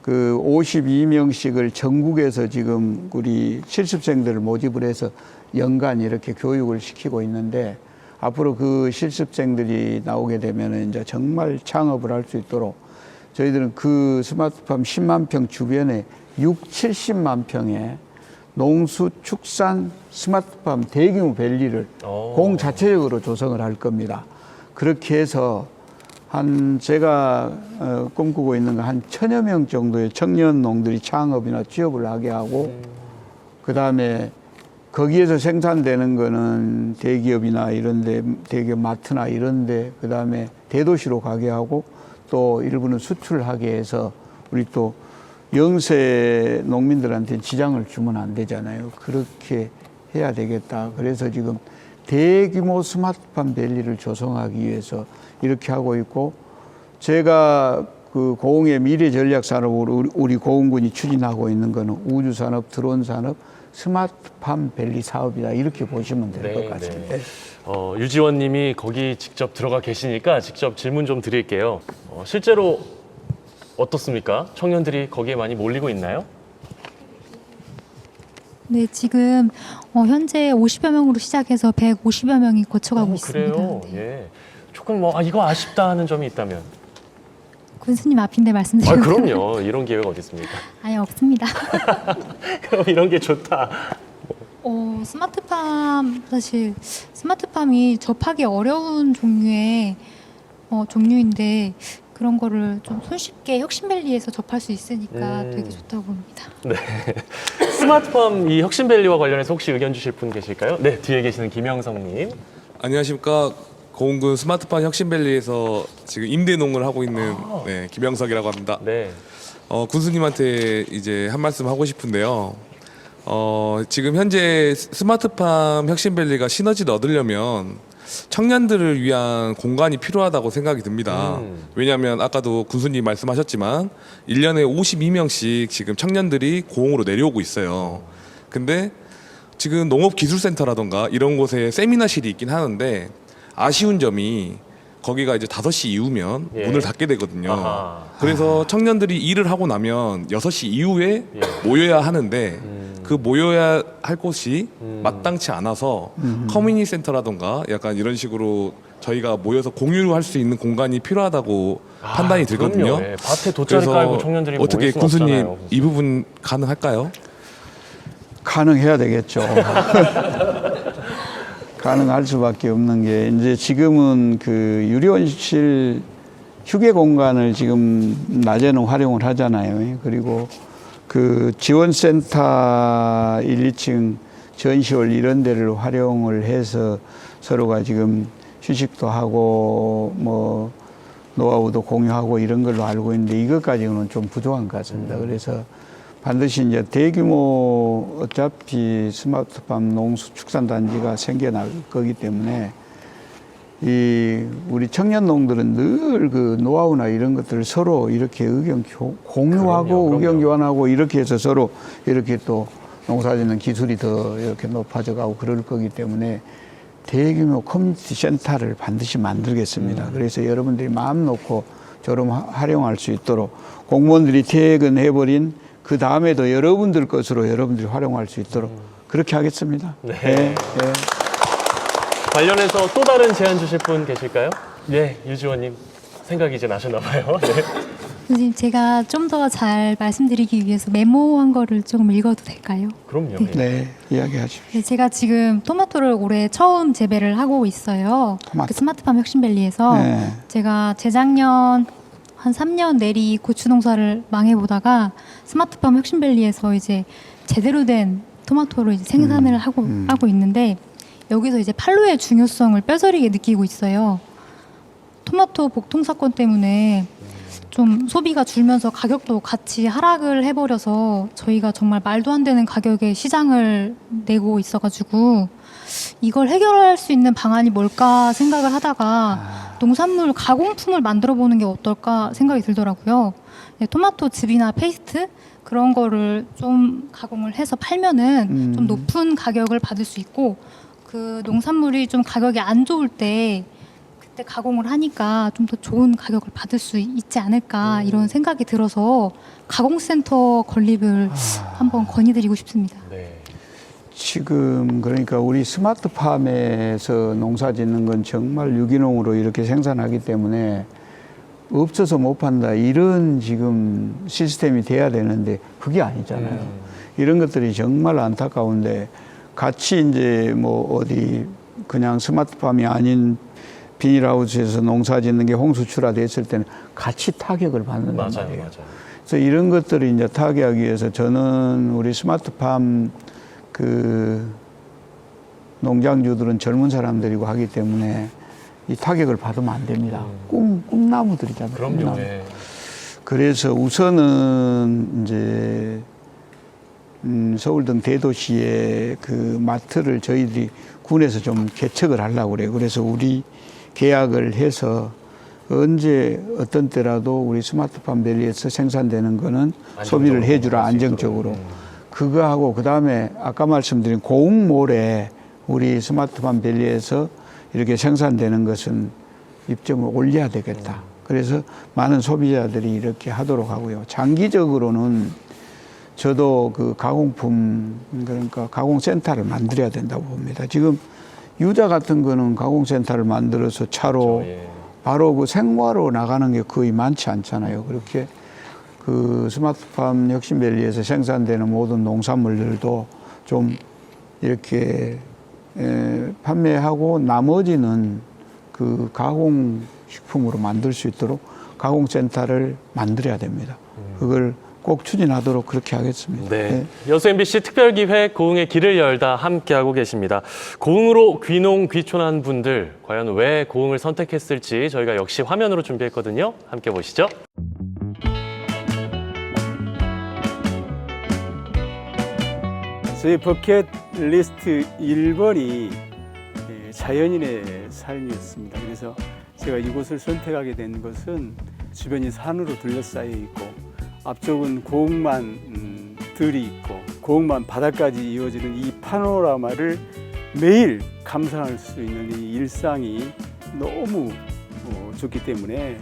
그 52명씩을 전국에서 지금 우리 실습생들을 모집을 해서 연간 이렇게 교육을 시키고 있는데 앞으로 그 실습생들이 나오게 되면 이제 정말 창업을 할 수 있도록 저희들은 그 스마트팜 10만 평 주변에 6, 70만 평의 농수축산 스마트팜 대규모 밸리를 공 자체적으로 조성을 할 겁니다. 그렇게 해서 제가 꿈꾸고 있는 거 한 1000여 명 정도의 청년 농들이 창업이나 취업을 하게 하고 그 다음에 거기에서 생산되는 거는 대기업이나 이런데 대기업 마트나 이런데 그 다음에 대도시로 가게 하고 또 일부는 수출하게 해서 우리 또 영세 농민들한테 지장을 주면 안 되잖아요. 그렇게 해야 되겠다. 그래서 지금 대규모 스마트팜 밸리를 조성하기 위해서 이렇게 하고 있고 제가 그 고흥의 미래 전략 산업으로 우리 고흥군이 추진하고 있는 거는 우주 산업, 드론 산업, 스마트팜 밸리 사업이다. 이렇게 보시면 될 것 같습니다. 유지원님이 거기 직접 들어가 계시니까 직접 질문 좀 드릴게요. 실제로 어떻습니까? 청년들이 거기에 많이 몰리고 있나요? 네, 지금 현재 50여 명으로 시작해서 150여 명이 거쳐가고 있습니다. 그래요? 네. 예. 조금 이거 아쉽다 하는 점이 있다면? 군수님 앞인데 말씀드리면 그럼요. 이런 기회가 어디 있습니까? 아예 없습니다. 그럼 이런 게 좋다. 스마트팜 사실 스마트팜이 접하기 어려운 종류인데 그런 거를 좀 손쉽게 혁신밸리에서 접할 수 있으니까 되게 좋다고 봅니다. 네. 스마트팜 이 혁신밸리와 관련해서 혹시 의견 주실 분 계실까요? 네, 뒤에 계시는 김영성님. 안녕하십니까. 고흥군 스마트팜 혁신밸리에서 지금 임대농을 하고 있는 김영석이라고 합니다. 네. 군수님한테 이제 한 말씀 하고 싶은데요. 지금 현재 스마트팜 혁신밸리가 시너지를 얻으려면 청년들을 위한 공간이 필요하다고 생각이 듭니다. 왜냐하면 아까도 군수님 말씀하셨지만 1년에 52명씩 지금 청년들이 고흥으로 내려오고 있어요. 근데 지금 농업기술센터라던가 이런 곳에 세미나실이 있긴 하는데 아쉬운 점이 거기가 이제 5시 이후면 문을 닫게 되거든요. 그래서 청년들이 일을 하고 나면 6시 이후에 모여야 하는데 그 모여야 할 곳이 마땅치 않아서 커뮤니티 센터라던가 약간 이런 식으로 저희가 모여서 공유할 수 있는 공간이 필요하다고 판단이 들거든요. 그럼요. 예, 밭에 돗자리 깔고 청년들이 어떻게 모일 수는 군수님 없잖아요. 이 부분 가능할까요? 가능해야 되겠죠. 가능할 수밖에 없는 게 이제 지금은 그 유리온실 휴게 공간을 지금 낮에는 활용을 하잖아요. 그리고 그 지원센터 1, 2층 전시홀 이런 데를 활용을 해서 서로가 지금 휴식도 하고 뭐 노하우도 공유하고 이런 걸로 알고 있는데 이것까지는 좀 부족한 것 같습니다. 그래서 반드시 이제 대규모 어차피 스마트팜 농수축산단지가 생겨날 거기 때문에 이 우리 청년 농들은 늘 그 노하우나 이런 것들을 서로 이렇게 의견 공유하고 의견 교환하고 이렇게 해서 서로 이렇게 또 농사짓는 기술이 더 이렇게 높아져 가고 그럴 거기 때문에 대규모 커뮤니티 센터를 반드시 만들겠습니다. 그래서 여러분들이 마음 놓고 저럼 활용할 수 있도록 공무원들이 퇴근해버린 그 다음에도 여러분들 것으로 여러분들이 활용할 수 있도록 그렇게 하겠습니다. 네. 네. 관련해서 또 다른 제안 주실 분 계실까요? 네, 유지원님 생각이 이제 나셨나 봐요. 네. 선생님, 제가 좀 더 잘 말씀드리기 위해서 메모한 거를 조금 읽어도 될까요? 그럼요. 네. 네, 이야기하십시오. 네, 제가 지금 토마토를 올해 처음 재배를 하고 있어요. 그 스마트팜 혁신밸리에서 네. 제가 재작년 한 3년 내리 고추 농사를 망해보다가 스마트팜 혁신밸리에서 이제 제대로 된 토마토를 이제 생산을 하고 있는데 여기서 이제 판로의 중요성을 뼈저리게 느끼고 있어요. 토마토 복통 사건 때문에 좀 소비가 줄면서 가격도 같이 하락을 해버려서 저희가 정말 말도 안 되는 가격에 시장을 내고 있어가지고 이걸 해결할 수 있는 방안이 뭘까 생각을 하다가 농산물 가공품을 만들어 보는 게 어떨까 생각이 들더라고요. 네, 토마토 즙이나 페이스트 그런 거를 좀 가공을 해서 팔면은 좀 높은 가격을 받을 수 있고 그 농산물이 좀 가격이 안 좋을 때 그때 가공을 하니까 좀 더 좋은 가격을 받을 수 있지 않을까 이런 생각이 들어서 가공센터 건립을 한번 건의드리고 싶습니다. 네. 지금 그러니까 우리 스마트팜에서 농사 짓는 건 정말 유기농으로 이렇게 생산하기 때문에 없어서 못 판다 이런 지금 시스템이 돼야 되는데 그게 아니잖아요. 이런 것들이 정말 안타까운데 같이 이제 뭐 어디 그냥 스마트팜이 아닌 비닐하우스에서 농사 짓는 게 홍수출하 됐을 때는 같이 타격을 받는단 말이에요. 맞아요. 그래서 이런 것들을 이제 타개하기 위해서 저는 우리 스마트팜 그 농장주들은 젊은 사람들이고 하기 때문에 이 타격을 받으면 안 됩니다. 꿈나무들이잖아요. 그럼요. 꿈나무. 예. 그래서 우선은 이제 서울 등 대도시의 그 마트를 저희들이 군에서 좀 개척을 하려고 그래요. 그래서 우리 계약을 해서 언제 어떤 때라도 우리 스마트팜 밸리에서 생산되는 거는 소비를 해주라 안정적으로. 그거하고 그다음에 아까 말씀드린 고흥몰에 우리 스마트팜 밸리에서 이렇게 생산되는 것은 입점을 올려야 되겠다. 그래서 많은 소비자들이 이렇게 하도록 하고요. 장기적으로는 저도 그 가공품 그러니까 가공센터를 만들어야 된다고 봅니다. 지금 유자 같은 거는 가공센터를 만들어서 차로 바로 그 생화로 나가는 게 거의 많지 않잖아요. 그렇게 그 스마트팜 혁신밸리에서 생산되는 모든 농산물들도 좀 이렇게 판매하고 나머지는 그 가공식품으로 만들 수 있도록 가공센터를 만들어야 됩니다. 그걸 꼭 추진하도록 그렇게 하겠습니다. 네. 여수 MBC 특별기획 고흥의 길을 열다 함께하고 계십니다. 고흥으로 귀농 귀촌한 분들 과연 왜 고흥을 선택했을지 저희가 역시 화면으로 준비했거든요. 함께 보시죠. 저희 버킷리스트 1번이 자연인의 삶이었습니다. 그래서 제가 이곳을 선택하게 된 것은 주변이 산으로 둘러싸여 있고 앞쪽은 고흥만 들이 있고 고흥만 바다까지 이어지는 이 파노라마를 매일 감상할 수 있는 이 일상이 너무 줬기 때문에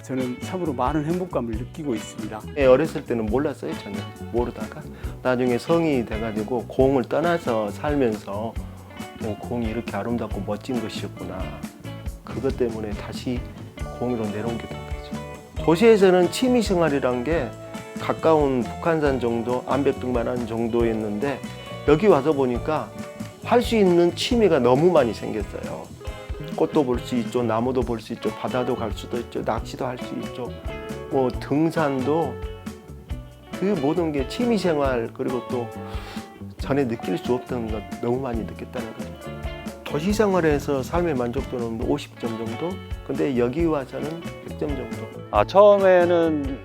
저는 참으로 많은 행복감을 느끼고 있습니다. 어렸을 때는 몰랐어요. 전혀 모르다가 나중에 성인이 돼가지고 공을 떠나서 살면서 공이 이렇게 아름답고 멋진 것이었구나. 그것 때문에 다시 공으로 내려온 게 된 거죠. 도시에서는 취미생활이란 게 가까운 북한산 정도, 안백등만한 정도였는데 여기 와서 보니까 할 수 있는 취미가 너무 많이 생겼어요. 꽃도 볼 수 있죠, 나무도 볼 수 있죠, 바다도 갈 수도 있죠, 낚시도 할 수 있죠, 뭐 등산도, 그 모든 게 취미생활, 그리고 또 전에 느낄 수 없던 것 너무 많이 느꼈다는 거죠. 도시생활에서 삶의 만족도는 50점 정도? 근데 여기 와서는 100점 정도. 처음에는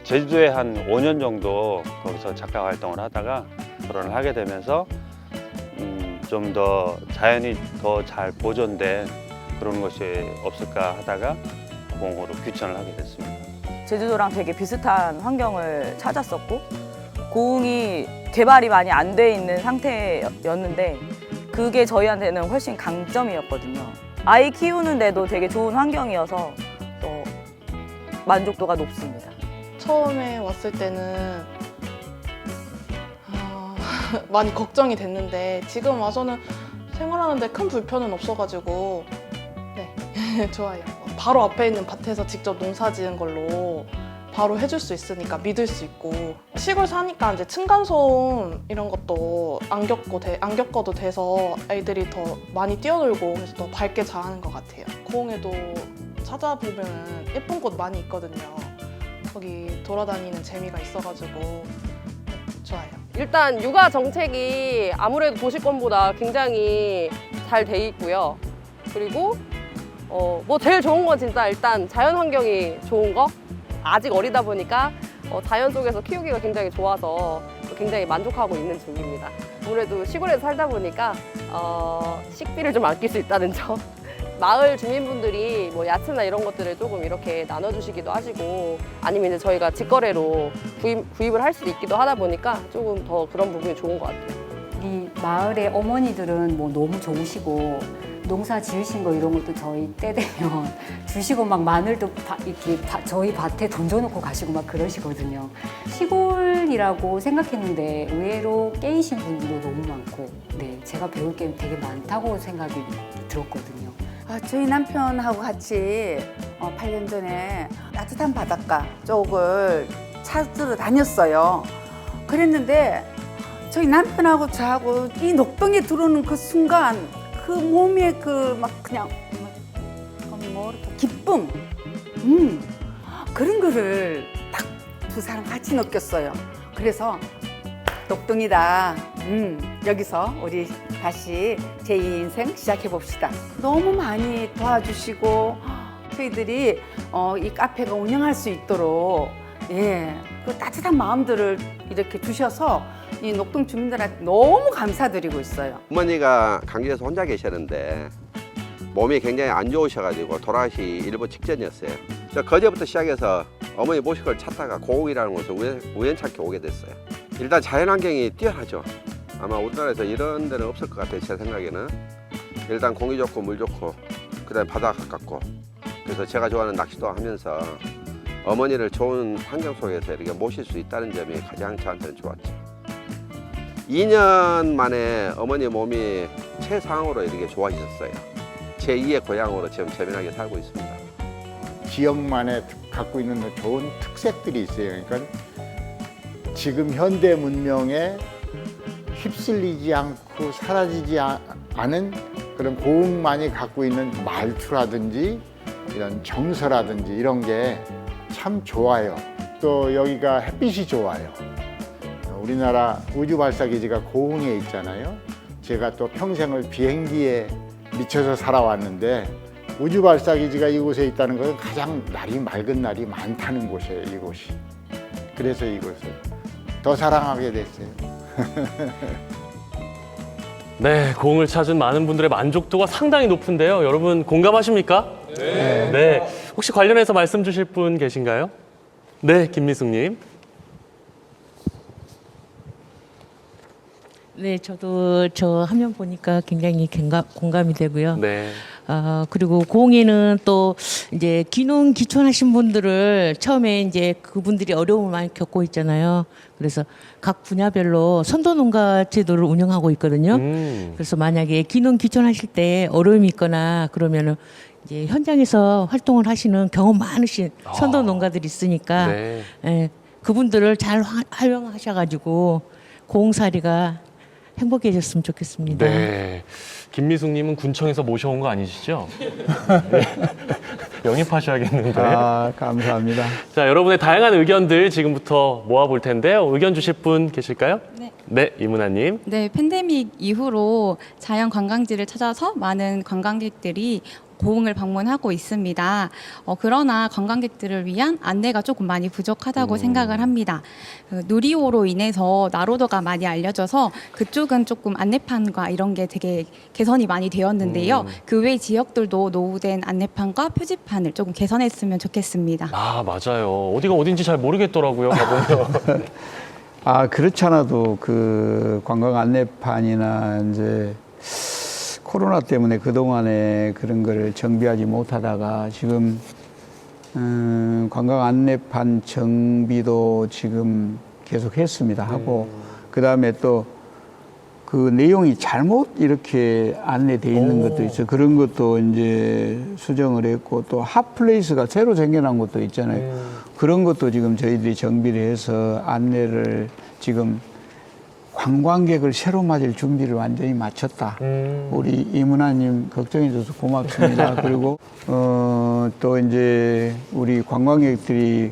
제주도에 한 5년 정도 거기서 작가 활동을 하다가 결혼을 하게 되면서 좀 더 자연이 더 잘 보존된 그런 것이 없을까 하다가 공으로 귀촌을 하게 됐습니다. 제주도랑 되게 비슷한 환경을 찾았었고 고흥이 개발이 많이 안 돼 있는 상태였는데 그게 저희한테는 훨씬 강점이었거든요. 아이 키우는데도 되게 좋은 환경이어서 만족도가 높습니다. 처음에 왔을 때는 많이 걱정이 됐는데 지금 와서는 생활하는데 큰 불편은 없어가지고 네 좋아요. 바로 앞에 있는 밭에서 직접 농사 지은 걸로 바로 해줄 수 있으니까 믿을 수 있고, 시골 사니까 이제 층간소음 이런 것도 안 겪어도 돼서 아이들이 더 많이 뛰어놀고 그래서 더 밝게 자라는 것 같아요. 고흥에도 찾아보면 예쁜 곳 많이 있거든요. 거기 돌아다니는 재미가 있어가지고 네, 좋아요. 일단 육아 정책이 아무래도 도시권보다 굉장히 잘 돼 있고요. 그리고 뭐 제일 좋은 건 진짜 일단 자연 환경이 좋은 거. 아직 어리다 보니까 자연 속에서 키우기가 굉장히 좋아서 굉장히 만족하고 있는 중입니다. 아무래도 시골에서 살다 보니까 식비를 좀 아낄 수 있다는 점. 마을 주민분들이 뭐 야채나 이런 것들을 조금 이렇게 나눠주시기도 하시고 아니면 이제 저희가 직거래로 구입을 할 수도 있기도 하다 보니까 조금 더 그런 부분이 좋은 것 같아요. 우리 마을의 어머니들은 뭐 너무 좋으시고 농사 지으신 거 이런 것도 저희 때 되면 주시고 막 마늘도 이렇게 저희 밭에 던져놓고 가시고 막 그러시거든요. 시골이라고 생각했는데 의외로 깨이신 분들도 너무 많고 네, 제가 배울 게 되게 많다고 생각이 들었거든요. 저희 남편하고 같이 8년 전에 따뜻한 바닷가 쪽을 찾으러 다녔어요. 그랬는데 저희 남편하고 저하고 이 녹동에 들어오는 그 순간 그 몸에 그 막 그냥 기쁨 그런 거를 딱 두 사람 같이 느꼈어요. 그래서 녹동이다. 여기서 우리 다시 제2인생 시작해 봅시다. 너무 많이 도와주시고 저희들이 이 카페가 운영할 수 있도록 그 따뜻한 마음들을 이렇게 주셔서 이 녹동 주민들한테 너무 감사드리고 있어요. 어머니가 강주에서 혼자 계셨는데 몸이 굉장히 안 좋으셔가지고 돌아가시 일부 직전이었어요. 저 거제부터 시작해서 어머니 모시고를 찾다가 고흥이라는 곳을 우연찮게 오게 됐어요. 일단 자연환경이 뛰어나죠. 아마 우리나라에서 이런 데는 없을 것 같아요. 제 생각에는. 일단 공기 좋고 물 좋고 그다음에 바다 가깝고 그래서 제가 좋아하는 낚시도 하면서 어머니를 좋은 환경 속에서 이렇게 모실 수 있다는 점이 가장 저한테는 좋았죠. 2년 만에 어머니 몸이 최상으로 이렇게 좋아지셨어요. 제2의 고향으로 지금 재미나게 살고 있습니다. 지역만에 갖고 있는 좋은 특색들이 있어요. 그러니까 지금 현대 문명에 휩쓸리지 않고 사라지지 않은 그런 고흥만이 갖고 있는 말투라든지 이런 정서라든지 이런 게 참 좋아요. 또 여기가 햇빛이 좋아요. 우리나라 우주발사기지가 고흥에 있잖아요. 제가 또 평생을 비행기에 미쳐서 살아왔는데 우주발사기지가 이곳에 있다는 것은 가장 날이 맑은 날이 많다는 곳이에요. 이곳이. 그래서 이곳을 더 사랑하게 됐어요. 네, 고흥을 찾은 많은 분들의 만족도가 상당히 높은데요. 여러분 공감하십니까? 네. 혹시 관련해서 말씀 주실 분 계신가요? 네, 김미숙님. 네, 저도 저 화면 보니까 굉장히 공감이 되고요. 네. 그리고 고흥에는 또 이제 귀농 귀촌하신 분들을 처음에 이제 그분들이 어려움을 많이 겪고 있잖아요. 그래서 각 분야별로 선도 농가 제도를 운영하고 있거든요. 그래서 만약에 귀농 귀촌하실 때 어려움이 있거나 그러면은 이제 현장에서 활동을 하시는 경험 많으신 선도 농가들이 있으니까 네. 예, 그분들을 잘 활용하셔가지고 고흥살이가 행복해졌으면 좋겠습니다. 네. 김미숙님은 군청에서 모셔온 거 아니시죠? 네. 영입하셔야겠는데. 아, 감사합니다. 자, 여러분의 다양한 의견들 지금부터 모아볼 텐데요. 의견 주실 분 계실까요? 네. 네, 이문아님. 네, 팬데믹 이후로 자연 관광지를 찾아서 많은 관광객들이 고흥을 방문하고 있습니다. 그러나 관광객들을 위한 안내가 조금 많이 부족하다고 생각을 합니다. 누리호로 인해서 나로도가 많이 알려져서 그쪽은 조금 안내판과 이런 게 되게 개선이 많이 되었는데요. 그 외 지역들도 노후된 안내판과 표지판을 조금 개선했으면 좋겠습니다. 아, 맞아요. 어디가 어딘지 잘 모르겠더라고요, 가보면. 아, 그렇지 않아도 그 관광 안내판이나 이제 코로나 때문에 그동안에 그런 걸 정비하지 못하다가 지금 관광 안내판 정비도 지금 계속 했습니다. 하고 그다음에 또 그 내용이 잘못 이렇게 안내돼 있는 것도 있어요. 그런 것도 이제 수정을 했고 또 핫플레이스가 새로 생겨난 것도 있잖아요. 그런 것도 지금 저희들이 정비를 해서 안내를 지금 관광객을 새로 맞을 준비를 완전히 마쳤다. 우리 이문아님 걱정해줘서 고맙습니다. 그리고 또 이제 우리 관광객들이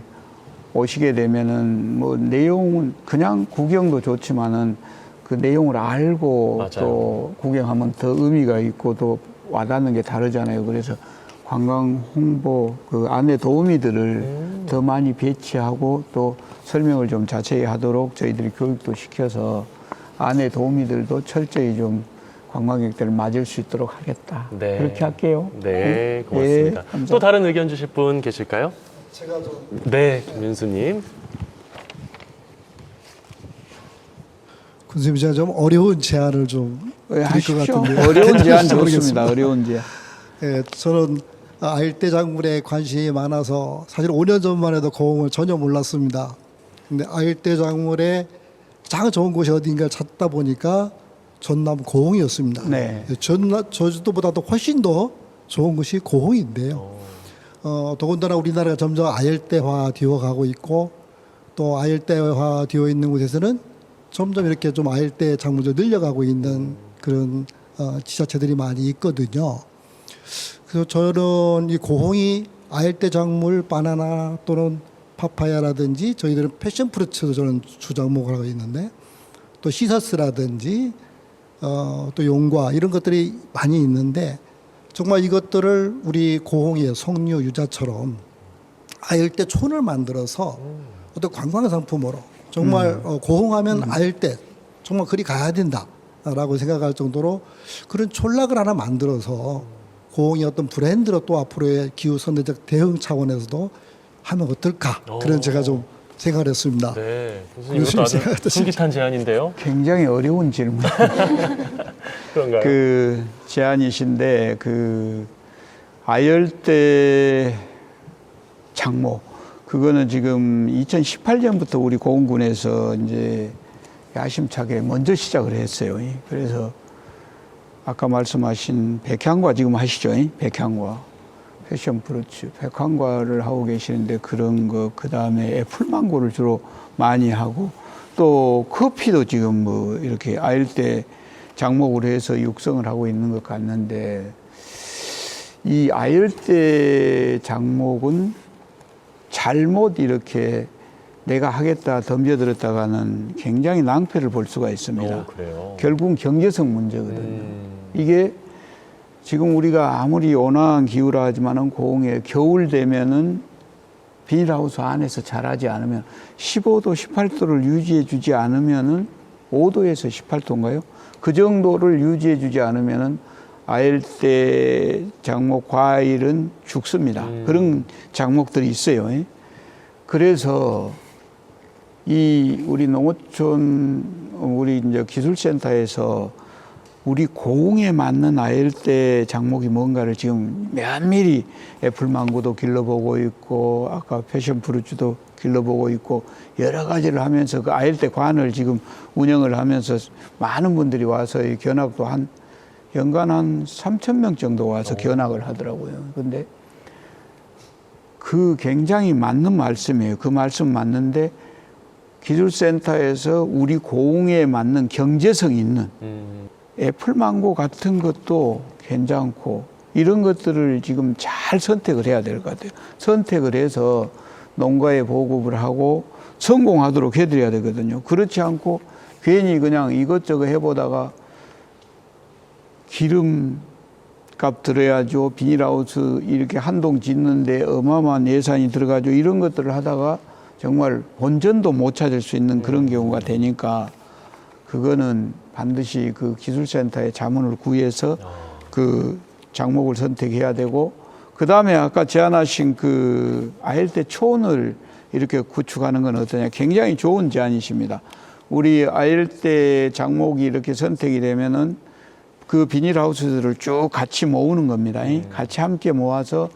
오시게 되면은 뭐 내용은 그냥 구경도 좋지만은 그 내용을 알고 맞아요. 또 구경하면 더 의미가 있고 또 와닿는 게 다르잖아요. 그래서 관광 홍보 그 안내 도우미들을 더 많이 배치하고 또 설명을 좀 자세히 하도록 저희들이 교육도 시켜서 안내 도우미들도 철저히 좀 관광객들을 맞을 수 있도록 하겠다. 네. 그렇게 할게요. 네, 고맙습니다. 네, 또 다른 의견 주실 분 계실까요? 제가 좀 네, 김윤수님. 군수님 제가 좀 어려운 제안을 좀 드릴 것 같은데 어려운 제안 좋습니다. 어려운 제안. 예, 저는 아일대 작물에 관심이 많아서 사실 5년 전만 해도 고흥을 전혀 몰랐습니다. 근데 아일대 작물에 가장 좋은 곳이 어딘가를 찾다 보니까 전남 고흥이었습니다. 네. 제주도보다도 훨씬 더 좋은 곳이 고흥인데요. 더군다나 우리나라가 점점 아열대화 되어가고 있고 또 아열대화 되어 있는 곳에서는 점점 이렇게 좀 아열대 작물도 늘려가고 있는 그런 지자체들이 많이 있거든요. 그래서 저는 이 고흥이 아열대 작물 바나나 또는 파파야라든지 저희들은 패션 프루츠도 저는 주작목을 하고 있는데 또 시서스라든지 또 용과 이런 것들이 많이 있는데 정말 이것들을 우리 고흥의 석류 유자처럼 아열대 촌을 만들어서 어떤 관광 상품으로 정말 고흥하면 아열대 정말 그리 가야 된다라고 생각할 정도로 그런 촌락을 하나 만들어서 고흥이 어떤 브랜드로 또 앞으로의 기후 선대적 대응 차원에서도 하면 어떨까 그런 제가 좀 생각을 했습니다. 네, 교수님 이것도 아주 솔깃한 제안인데요. 굉장히 어려운 질문. 그런가요? 그 제안이신데 그 아열대 장모 그거는 지금 2018년부터 우리 고흥군에서 이제 야심차게 먼저 시작을 했어요. 그래서 아까 말씀하신 백향과 지금 하시죠? 백향과 패션 프루츠, 백향과를 하고 계시는데 그런 거, 그 다음에 애플망고를 주로 많이 하고 또 커피도 지금 뭐 이렇게 아열대 장목으로 해서 육성을 하고 있는 것 같는데 이 아열대 장목은 잘못 이렇게 내가 하겠다 덤벼들었다가는 굉장히 낭패를 볼 수가 있습니다. 그래요? 결국은 경제성 문제거든요. 이게 지금 우리가 아무리 온화한 기후라 하지만은 고흥에 겨울 되면은 비닐하우스 안에서 자라지 않으면 15도, 18도를 유지해 주지 않으면은 5도에서 18도인가요? 그 정도를 유지해 주지 않으면은 아열대 장목 과일은 죽습니다. 그런 작목들이 있어요. 그래서 이 우리 농어촌 우리 이제 기술센터에서 우리 고흥에 맞는 아열대 작목이 뭔가를 지금 면밀히 애플망고도 길러보고 있고 아까 패션프루츠도 길러보고 있고 여러 가지를 하면서 그 아열대 관을 지금 운영을 하면서 많은 분들이 와서 이 견학도 연간 한 3,000명 정도 와서 견학을 하더라고요. 근데 그 굉장히 맞는 말씀이에요. 그 말씀 맞는데 기술센터에서 우리 고흥에 맞는 경제성 있는 애플망고 같은 것도 괜찮고 이런 것들을 지금 잘 선택을 해야 될 것 같아요. 선택을 해서 농가에 보급을 하고 성공하도록 해드려야 되거든요. 그렇지 않고 괜히 그냥 이것저것 해보다가 기름값 들어야죠. 비닐하우스 이렇게 한 동 짓는데 어마어마한 예산이 들어가죠. 이런 것들을 하다가 정말 본전도 못 찾을 수 있는 그런 경우가 되니까 그거는 반드시 그 기술센터에 자문을 구해서 그 작목을 선택해야 되고 그 다음에 아까 제안하신 그 아열대 촌을 이렇게 구축하는 건 어떠냐. 굉장히 좋은 제안이십니다. 우리 아열대 작목이 이렇게 선택이 되면은 그 비닐하우스들을 쭉 같이 모으는 겁니다. 같이 함께 모아서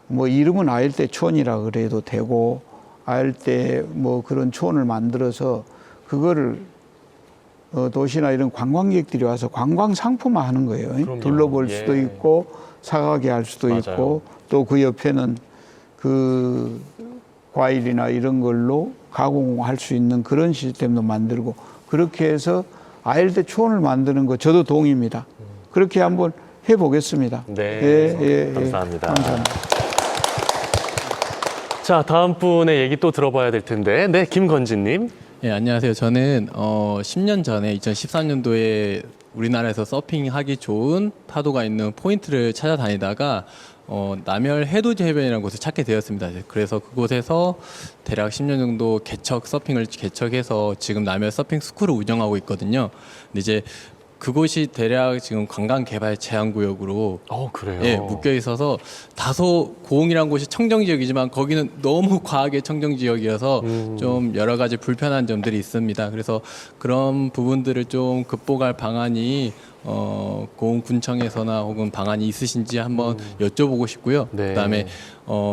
뭐 이름은 아열대 촌이라 그래도 되고 아열대 뭐 그런 촌을 만들어서 그거를 도시나 이런 관광객들이 와서 관광 상품화 하는 거예요. 그럼요. 둘러볼 예. 수도 있고 사가게 할 수도 맞아요. 있고 또 그 옆에는 그 과일이나 이런 걸로 가공할 수 있는 그런 시스템도 만들고 그렇게 해서 아열대 촌을 만드는 거 저도 동의입니다. 그렇게 한번 해보겠습니다. 네, 감사합니다. 감사합니다. 자, 다음 분의 얘기 또 들어봐야 될 텐데, 네, 김건진님. 네, 안녕하세요. 저는 10년 전에 2013년도에 우리나라에서 서핑하기 좋은 파도가 있는 포인트를 찾아다니다가 남열 해돋이 해변이라는 곳을 찾게 되었습니다. 그래서 그곳에서 대략 10년 정도 서핑을 개척해서 지금 남열 서핑 스쿨을 운영하고 있거든요. 근데 이제 그곳이 대략 지금 관광개발 제한구역으로 그래요? 예, 묶여 있어서 다소 고흥이라는 곳이 청정지역이지만 거기는 너무 과하게 청정지역이어서 좀 여러 가지 불편한 점들이 있습니다. 그래서 그런 부분들을 좀 극복할 방안이 고흥군청에서나 혹은 방안이 있으신지 한번 여쭤보고 싶고요. 네. 그다음에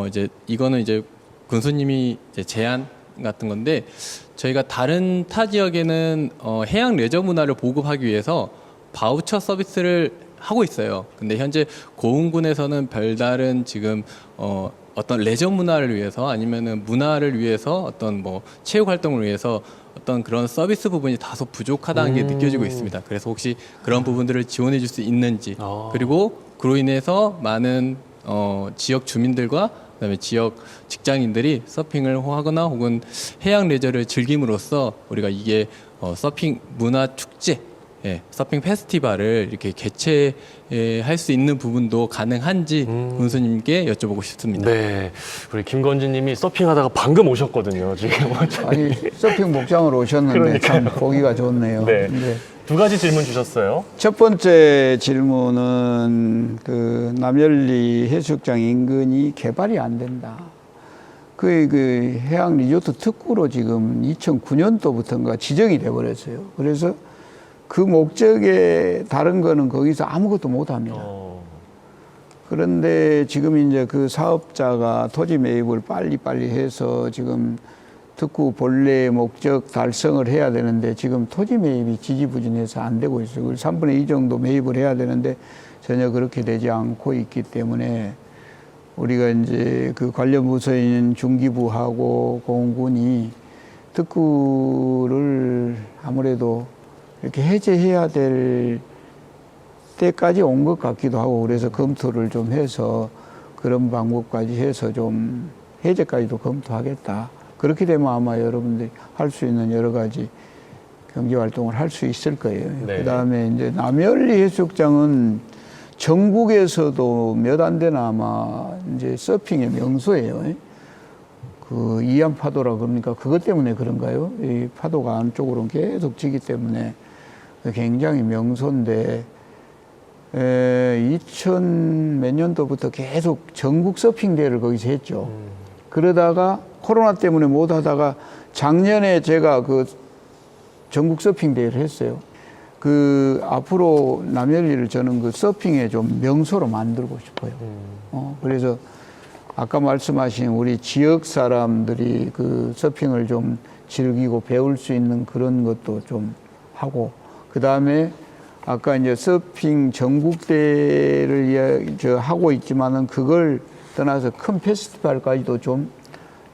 이제 이거는 이제 군수님이 이제 제안 같은 건데 저희가 다른 타 지역에는 해양 레저 문화를 보급하기 위해서 바우처 서비스를 하고 있어요. 근데 현재 고흥군에서는 별다른 지금 어떤 레저 문화를 위해서 아니면은 문화를 위해서 어떤 뭐 체육 활동을 위해서 어떤 그런 서비스 부분이 다소 부족하다는 게 느껴지고 있습니다. 그래서 혹시 그런 부분들을 지원해 줄 수 있는지 그리고 그로 인해서 많은 지역 주민들과 그다음에 지역 직장인들이 서핑을 하거나 혹은 해양 레저를 즐김으로써 우리가 이게 서핑 문화 축제, 서핑 페스티벌을 이렇게 개최할 수 있는 부분도 가능한지 군수님께 여쭤보고 싶습니다. 네, 우리 김건진님이 서핑하다가 방금 오셨거든요. 지금 아니 서핑 목장으로 오셨는데 참 보기가 좋네요. 네. 두 가지 질문 주셨어요. 첫 번째 질문은 그 남열리 해수욕장 인근이 개발이 안 된다. 그 해양 리조트 특구로 지금 2009년도부터인가 지정이 돼 버렸어요. 그래서 그 목적에 다른 거는 거기서 아무것도 못 합니다. 그런데 지금 이제 그 사업자가 토지 매입을 빨리빨리 해서 지금 특구 본래 목적 달성을 해야 되는데 지금 토지 매입이 지지부진해서 안 되고 있어요. 그래서 3분의 2 정도 매입을 해야 되는데 전혀 그렇게 되지 않고 있기 때문에 우리가 이제 그 관련 부서인 중기부하고 공군이 특구를 아무래도 이렇게 해제해야 될 때까지 온 것 같기도 하고 그래서 검토를 좀 해서 그런 방법까지 해서 좀 해제까지도 검토하겠다. 그렇게 되면 아마 여러분들이 할 수 있는 여러 가지 경제 활동을 할 수 있을 거예요. 네. 그다음에 이제 남열리 해수욕장은 전국에서도 몇 안 되나 아마 이제 서핑의 명소예요. 그 이안 파도라 그러니까 그것 때문에 그런가요? 이 파도가 안쪽으로 계속 지기 때문에 굉장히 명소인데 2000 몇 년도부터 계속 전국 서핑 대회를 거기서 했죠. 그러다가 코로나 때문에 못 하다가 작년에 제가 그 전국 서핑 대회를 했어요. 그 앞으로 남열리를 저는 그 서핑의 좀 명소로 만들고 싶어요. 그래서 아까 말씀하신 우리 지역 사람들이 그 서핑을 좀 즐기고 배울 수 있는 그런 것도 좀 하고, 그 다음에 아까 이제 서핑 전국대회를 하고 있지만은 그걸 떠나서 큰 페스티벌까지도 좀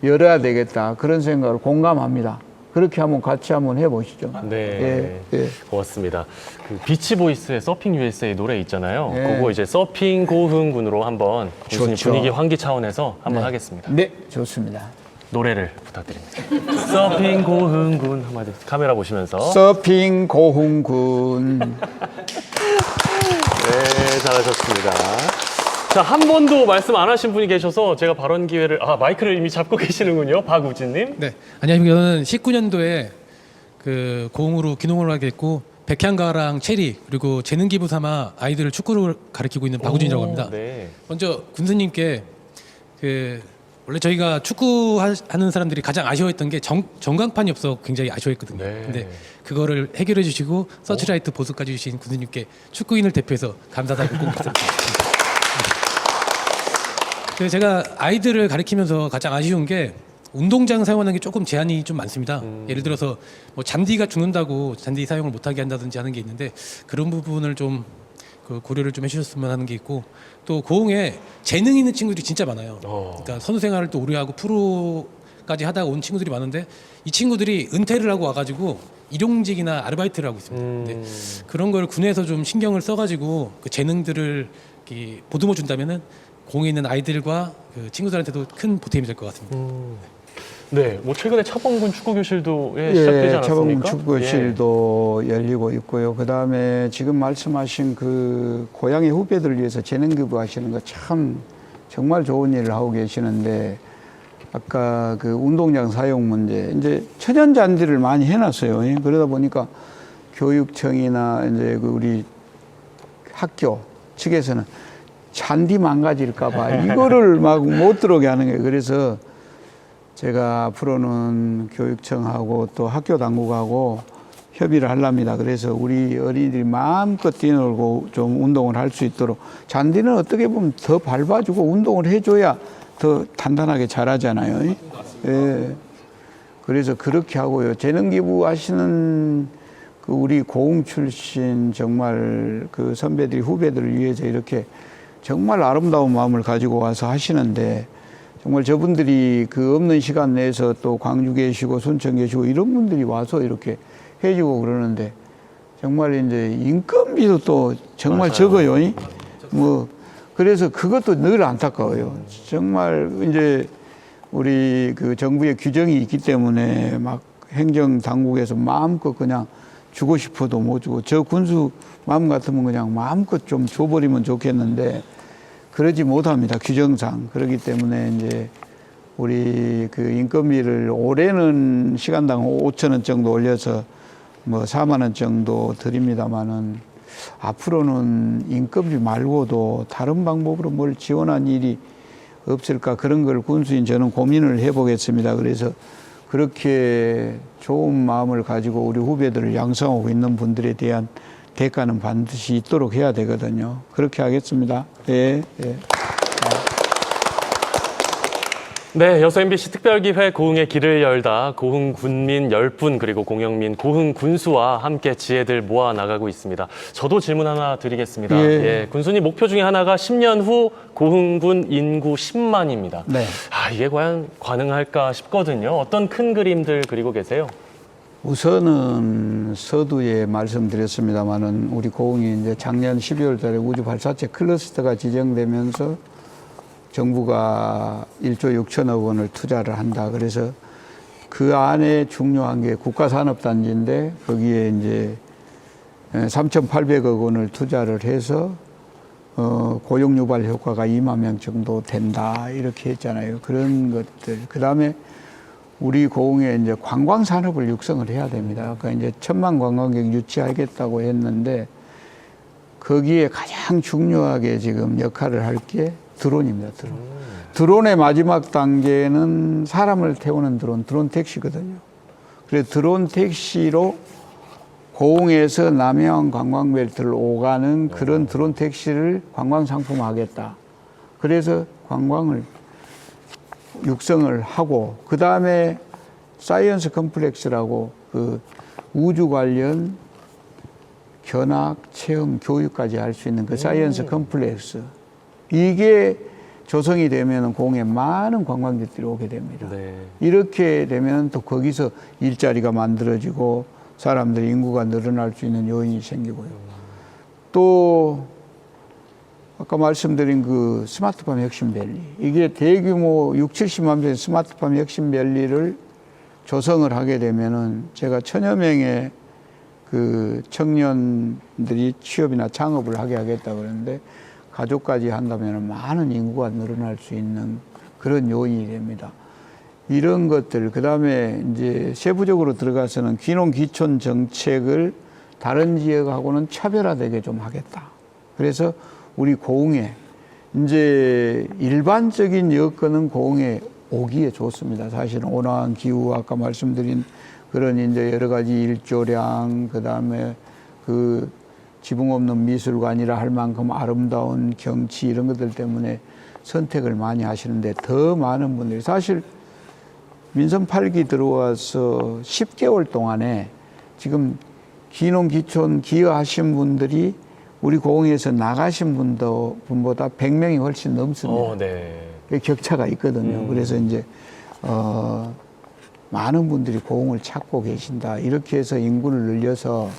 열어야 되겠다, 그런 생각을 공감합니다. 그렇게 한번 같이 한번 해보시죠. 네, 고맙습니다. 그 비치보이스의 서핑 USA 노래 있잖아요. 그거 이제 서핑 고흥군으로 한번 군수님 분위기 환기 차원에서 한번 하겠습니다. 네, 좋습니다. 노래를 부탁드립니다. 서핑 고흥군 한마디 카메라 보시면서. 서핑 고흥군. 네, 잘하셨습니다. 자, 한 번도 말씀 안 하신 분이 계셔서 제가 발언 기회를, 마이크를 이미 잡고 계시는군요. 박우진님. 네, 안녕하십니까. 저는 19년도에 그 고흥으로 귀농을 하게 됐고, 백향가랑 체리 그리고 재능 기부 삼아 아이들을 축구를 가르치고 있는 박우진이라고 합니다. 네. 먼저 군수님께 원래 저희가 축구하는 사람들이 가장 아쉬워했던 게 전광판이 없어 굉장히 아쉬워했거든요. 근데 그거를 해결해 주시고 서치라이트 보수까지 주신 군수님께 축구인을 대표해서 감사하다고 꼭 말씀드립니다. 제가 아이들을 가르치면서 가장 아쉬운 게 운동장 사용하는 게 조금 제한이 좀 많습니다. 예를 들어서 뭐 잔디가 죽는다고 잔디 사용을 못하게 한다든지 하는 게 있는데, 그런 부분을 좀 고려를 좀 해주셨으면 하는 게 있고, 또 고흥에 재능 있는 친구들이 진짜 많아요. 그러니까 선수 생활을 또 오래 하고 프로까지 하다가 온 친구들이 많은데, 이 친구들이 은퇴를 하고 와가지고 일용직이나 아르바이트를 하고 있습니다. 근데 그런 걸 군에서 좀 신경을 써가지고 그 재능들을 보듬어 준다면은 공에 있는 아이들과 그 친구들한테도 큰 보탬이 될 것 같습니다. 네, 뭐 최근에 차범근 축구교실도 시작되지 않았습니까? 차범근 축구교실도 열리고 있고요. 그 다음에 지금 말씀하신 그 고향의 후배들을 위해서 재능 기부하시는 거 참 정말 좋은 일을 하고 계시는데, 아까 그 운동장 사용 문제, 이제 천연 잔디를 많이 해놨어요. 그러다 보니까 교육청이나 이제 그 우리 학교 측에서는 잔디 망가질까봐 이거를 막 못 들어오게 하는 거예요. 그래서 제가 앞으로는 교육청하고 또 학교 당국하고 협의를 하랍니다. 그래서 우리 어린이들이 마음껏 뛰놀고 좀 운동을 할 수 있도록, 잔디는 어떻게 보면 더 밟아주고 운동을 해줘야 더 단단하게 자라잖아요. 예. 그래서 그렇게 하고요. 재능 기부하시는 그 우리 고흥 출신 정말 그 선배들이 후배들을 위해서 이렇게 정말 아름다운 마음을 가지고 와서 하시는데, 정말 저분들이 그 없는 시간 내에서 또 광주 계시고 순천 계시고 이런 분들이 와서 이렇게 해주고 그러는데, 정말 이제 인건비도 또 정말 적어요. 뭐 그래서 그것도 늘 안타까워요. 정말 이제 우리 그 정부의 규정이 있기 때문에 막 행정 당국에서 마음껏 그냥 주고 싶어도 못 주고, 저 군수 마음 같으면 그냥 마음껏 좀 줘버리면 좋겠는데 그러지 못합니다, 규정상. 그렇기 때문에 이제 우리 그 인건비를 올해는 시간당 5,000원 정도 올려서 뭐 4만 원 정도 드립니다만은, 앞으로는 인건비 말고도 다른 방법으로 뭘 지원한 일이 없을까, 그런 걸 군수인 저는 고민을 해보겠습니다. 그래서 그렇게 좋은 마음을 가지고 우리 후배들을 양성하고 있는 분들에 대한 대가는 반드시 있도록 해야 되거든요. 그렇게 하겠습니다. 예. 네, 여수 MBC 특별기획 고흥의 길을 열다 고흥 군민 10분 그리고 공영민 고흥 군수와 함께 지혜들 모아 나가고 있습니다. 저도 질문 하나 드리겠습니다. 예, 군수님 목표 중에 하나가 10년 후 고흥군 인구 10만입니다. 네. 이게 과연 가능할까 싶거든요. 어떤 큰 그림들 그리고 계세요? 우선은 서두에 말씀드렸습니다마는 우리 고흥이 이제 작년 12월 달에 우주 발사체 클러스터가 지정되면서 정부가 1조 6천억 원을 투자를 한다. 그래서 그 안에 중요한 게 국가산업단지인데, 거기에 이제 3,800억 원을 투자를 해서 고용 유발 효과가 2만 명 정도 된다, 이렇게 했잖아요. 그런 것들. 그 다음에 우리 고흥에 이제 관광 산업을 육성을 해야 됩니다. 그러니까 이제 1,000만 관광객 유치하겠다고 했는데, 거기에 가장 중요하게 지금 역할을 할 게 드론입니다. 드론의 마지막 단계는 사람을 태우는 드론 택시거든요. 그래서 드론 택시로 고흥에서 남해안 관광벨트를 오가는 그런 드론 택시를 관광 상품화하겠다. 그래서 관광을 육성을 하고 그 다음에 사이언스 컴플렉스라고 그 우주 관련 견학, 체험, 교육까지 할 수 있는 그 사이언스 컴플렉스 이게 조성이 되면 고흥에 많은 관광객들이 오게 됩니다. 이렇게 되면 또 거기서 일자리가 만들어지고 사람들의 인구가 늘어날 수 있는 요인이 생기고요. 또 아까 말씀드린 그 스마트팜 혁신밸리 이게 대규모 6, 70만 평의 스마트팜 혁신밸리를 조성을 하게 되면은 제가 1000여 명의 그 청년들이 취업이나 창업을 하게 하겠다 그러는데 가족까지 한다면 많은 인구가 늘어날 수 있는 그런 요인이 됩니다. 이런 것들, 그 다음에 이제 세부적으로 들어가서는 귀농 귀촌 정책을 다른 지역하고는 차별화되게 좀 하겠다. 그래서 우리 고흥에 이제 일반적인 여건은 고흥에 오기에 좋습니다. 사실은 온화한 기후, 아까 말씀드린 그런 이제 여러 가지 일조량, 그 다음에 그 지붕 없는 미술관이라 할 만큼 아름다운 경치 이런 것들 때문에 선택을 많이 하시는데 더 많은 분들이 사실 민선 8기 들어와서 10개월 동안에 지금 귀농 귀촌 기여하신 분들이 우리 고흥에서 나가신 분보다 100명이 훨씬 넘습니다. 격차가 있거든요. 그래서 이제 많은 분들이 고흥을 찾고 계신다. 이렇게 해서 인구를 늘려서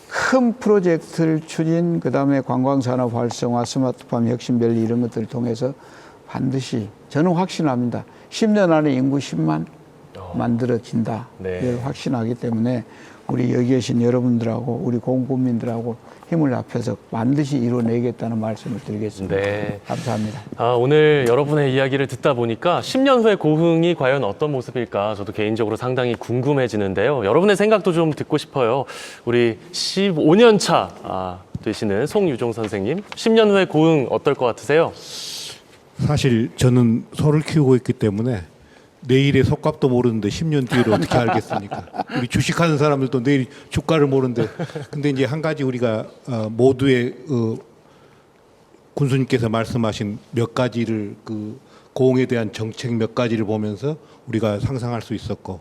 큰 프로젝트를 추진, 그 다음에 관광산업 활성화, 스마트팜 혁신밸리 이런 것들을 통해서 반드시 저는 확신합니다. 10년 안에 인구 10만 만들어진다. 이걸 확신하기 때문에 우리 여기 계신 여러분들하고 우리 고흥 국민들하고 힘을 합해서 반드시 이뤄내겠다는 말씀을 드리겠습니다. 감사합니다. 오늘 여러분의 이야기를 듣다 보니까 10년 후에 고흥이 과연 어떤 모습일까 저도 개인적으로 상당히 궁금해지는데요. 여러분의 생각도 좀 듣고 싶어요. 우리 15년 차 되시는 송유종 선생님, 10년 후에 고흥 어떨 것 같으세요? 사실 저는 소를 키우고 있기 때문에 내일의 속값도 모르는데 10년 뒤를 어떻게 알겠습니까? 우리 주식하는 사람들도 내일 주가를 모르는데, 근데 이제 한 가지 우리가 모두의 군수님께서 말씀하신 몇 가지를 그 고흥에 대한 정책 몇 가지를 보면서 우리가 상상할 수 있었고,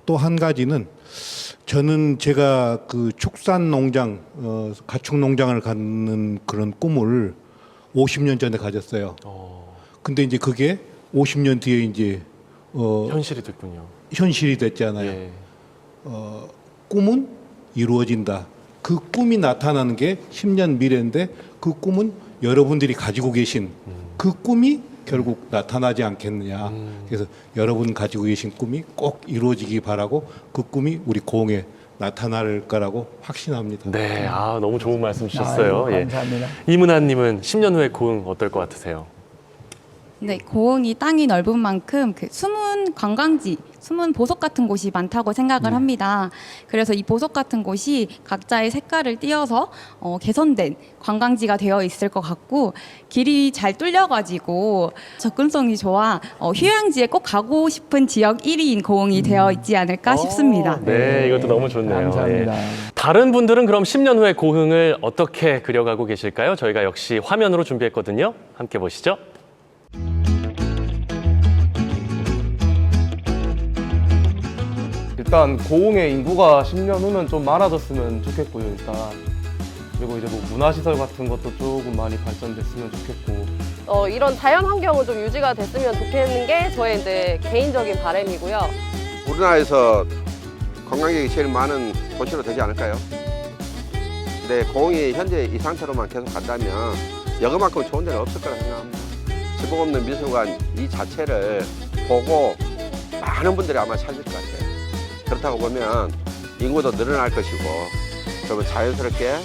또 한 가지는 저는 제가 그 축산 농장, 가축 농장을 갖는 그런 꿈을 50년 전에 가졌어요. 근데 이제 그게 50년 뒤에 이제 현실이 됐군요. 현실이 됐잖아요. 꿈은 이루어진다. 그 꿈이 나타나는 게 10년 미래인데 그 꿈은 여러분들이 가지고 계신 그 꿈이 결국 나타나지 않겠느냐. 그래서 여러분 가지고 계신 꿈이 꼭 이루어지기 바라고 그 꿈이 우리 고흥에 나타날 거라고 확신합니다. 네, 너무 좋은 말씀 주셨어요. 감사합니다. 이문아님은 10년 후에 고흥 어떨 것 같으세요? 네, 고흥이 땅이 넓은 만큼 그 숨은 관광지, 숨은 보석 같은 곳이 많다고 생각을 합니다. 그래서 이 보석 같은 곳이 각자의 색깔을 띄어서 개선된 관광지가 되어 있을 것 같고, 길이 잘 뚫려가지고 접근성이 좋아 휴양지에 꼭 가고 싶은 지역 1위인 고흥이 되어 있지 않을까 싶습니다. 네, 이것도 너무 좋네요. 감사합니다. 다른 분들은 그럼 10년 후에 고흥을 어떻게 그려가고 계실까요? 저희가 역시 화면으로 준비했거든요. 함께 보시죠. 일단 고흥의 인구가 10년 후는 좀 많아졌으면 좋겠고요. 일단 그리고 이제 뭐 문화시설 같은 것도 조금 많이 발전됐으면 좋겠고 이런 자연 환경은 좀 유지가 됐으면 좋겠는 게 저의 이제 개인적인 바람이고요. 우리나라에서 관광객이 제일 많은 도시로 되지 않을까요? 근데 고흥이 현재 이 상태로만 계속 간다면 여기만큼 좋은 데는 없을 거라 생각합니다. 지붕 없는 미술관 이 자체를 보고 많은 분들이 아마 찾을 것 같아요. 그렇다고 보면 인구도 늘어날 것이고, 그러면 자연스럽게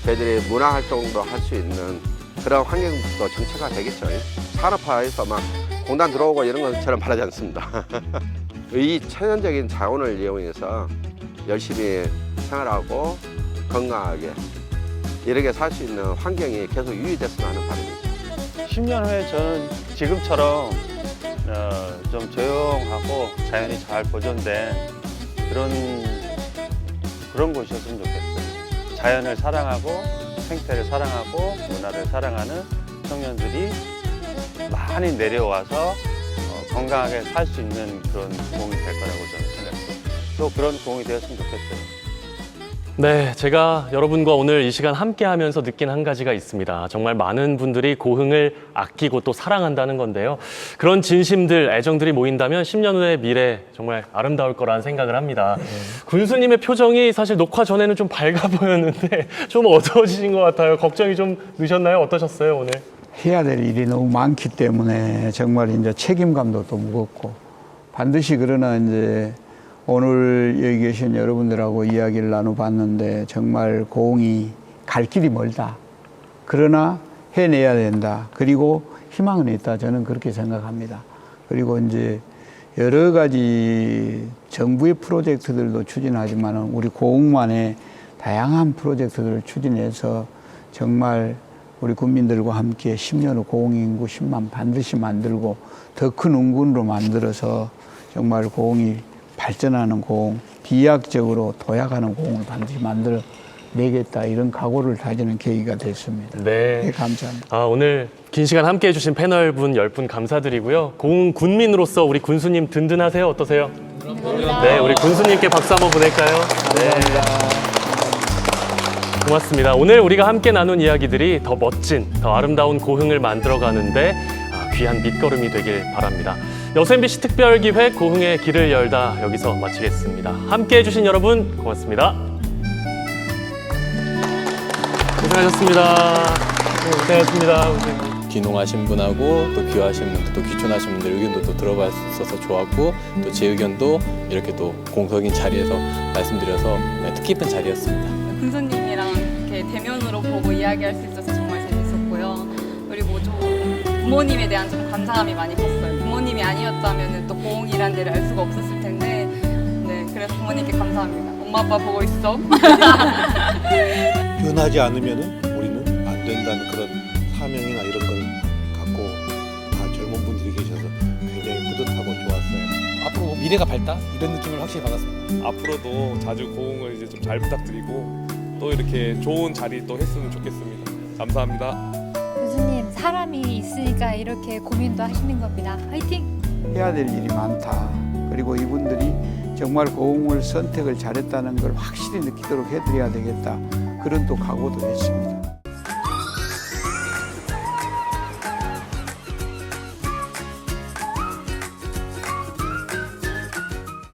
저희들이 문화활동도 할 수 있는 그런 환경도 정체가 되겠죠. 산업화해서 막 공단 들어오고 이런 것처럼 바라지 않습니다. 이 천연적인 자원을 이용해서 열심히 생활하고 건강하게 이렇게 살 수 있는 환경이 계속 유지됐으면 하는 바람이죠. 10년 후에 저는 지금처럼 좀 조용하고 자연이 잘 보존된 그런 그런 곳이었으면 좋겠어요. 자연을 사랑하고 생태를 사랑하고 문화를 사랑하는 청년들이 많이 내려와서 건강하게 살 수 있는 그런 공이 될 거라고 저는 생각해요. 또 그런 공이 되었으면 좋겠어요. 네, 제가 여러분과 오늘 이 시간 함께하면서 느낀 한 가지가 있습니다. 정말 많은 분들이 고흥을 아끼고 또 사랑한다는 건데요. 그런 진심들, 애정들이 모인다면 10년 후의 미래 정말 아름다울 거라는 생각을 합니다. 군수님의 표정이 사실 녹화 전에는 좀 밝아 보였는데 좀 어두워지신 것 같아요. 걱정이 좀 늦었나요? 어떠셨어요, 오늘? 해야 될 일이 너무 많기 때문에 정말 이제 책임감도 또 무겁고 반드시 그러나 이제 오늘 여기 계신 여러분들하고 이야기를 나눠봤는데 정말 고흥이 갈 길이 멀다. 그러나 해내야 된다. 그리고 희망은 있다. 저는 그렇게 생각합니다. 그리고 이제 여러 가지 정부의 프로젝트들도 추진하지만 우리 고흥만의 다양한 프로젝트들을 추진해서 정말 우리 국민들과 함께 10년 후 고흥 인구 10만 반드시 만들고 더 큰 운군으로 만들어서 정말 고흥이 발전하는 고흥, 비약적으로 도약하는 고흥을 반드시 만들어내겠다 이런 각오를 다지는 계기가 됐습니다. 네, 감사합니다. 오늘 긴 시간 함께해 주신 패널분 10분 감사드리고요. 고흥 군민으로서 우리 군수님 든든하세요? 어떠세요? 네, 우리 군수님께 박수 한번 보낼까요? 네. 고맙습니다. 오늘 우리가 함께 나눈 이야기들이 더 멋진, 더 아름다운 고흥을 만들어가는데 귀한 밑거름이 되길 바랍니다. 여수MBC 특별기획 고흥의 길을 열다 여기서 마치겠습니다. 함께해 주신 여러분 고맙습니다. 고생하셨습니다. 고생하셨습니다. 귀농하신 분하고 또 귀화하신 분들, 또 귀촌하신 분들 의견도 또 들어볼 수 있어서 좋았고 또 제 의견도 이렇게 또 공석인 자리에서 말씀드려서 뜻깊은 자리였습니다. 군수님이랑 이렇게 대면으로 보고 이야기할 수 있어서 정말 재밌었고요. 그리고 좀 부모님에 대한 좀 감사함이 많이 컸어요. 부모님이 아니었다면 또 고흥이란 데를 알 수가 없었을 텐데, 네, 그래서 부모님께 감사합니다. 엄마 아빠 보고 있어. 변하지 않으면 우리는 안 된다는 그런 사명이나 이런 걸 갖고 다 젊은 분들이 계셔서 굉장히 뿌듯하고 좋았어요. 앞으로 미래가 밝다 이런 느낌을 확실히 받았습니다. 앞으로도 자주 고흥을 이제 좀 잘 부탁드리고 또 이렇게 좋은 자리 또 했으면 좋겠습니다. 감사합니다. 교수님, 사람이 있으니까 이렇게 고민도 하시는 겁니다. 화이팅! 해야 될 일이 많다. 그리고 이분들이 정말 고흥을 선택을 잘했다는 걸 확실히 느끼도록 해드려야 되겠다. 그런 또 각오도 했습니다.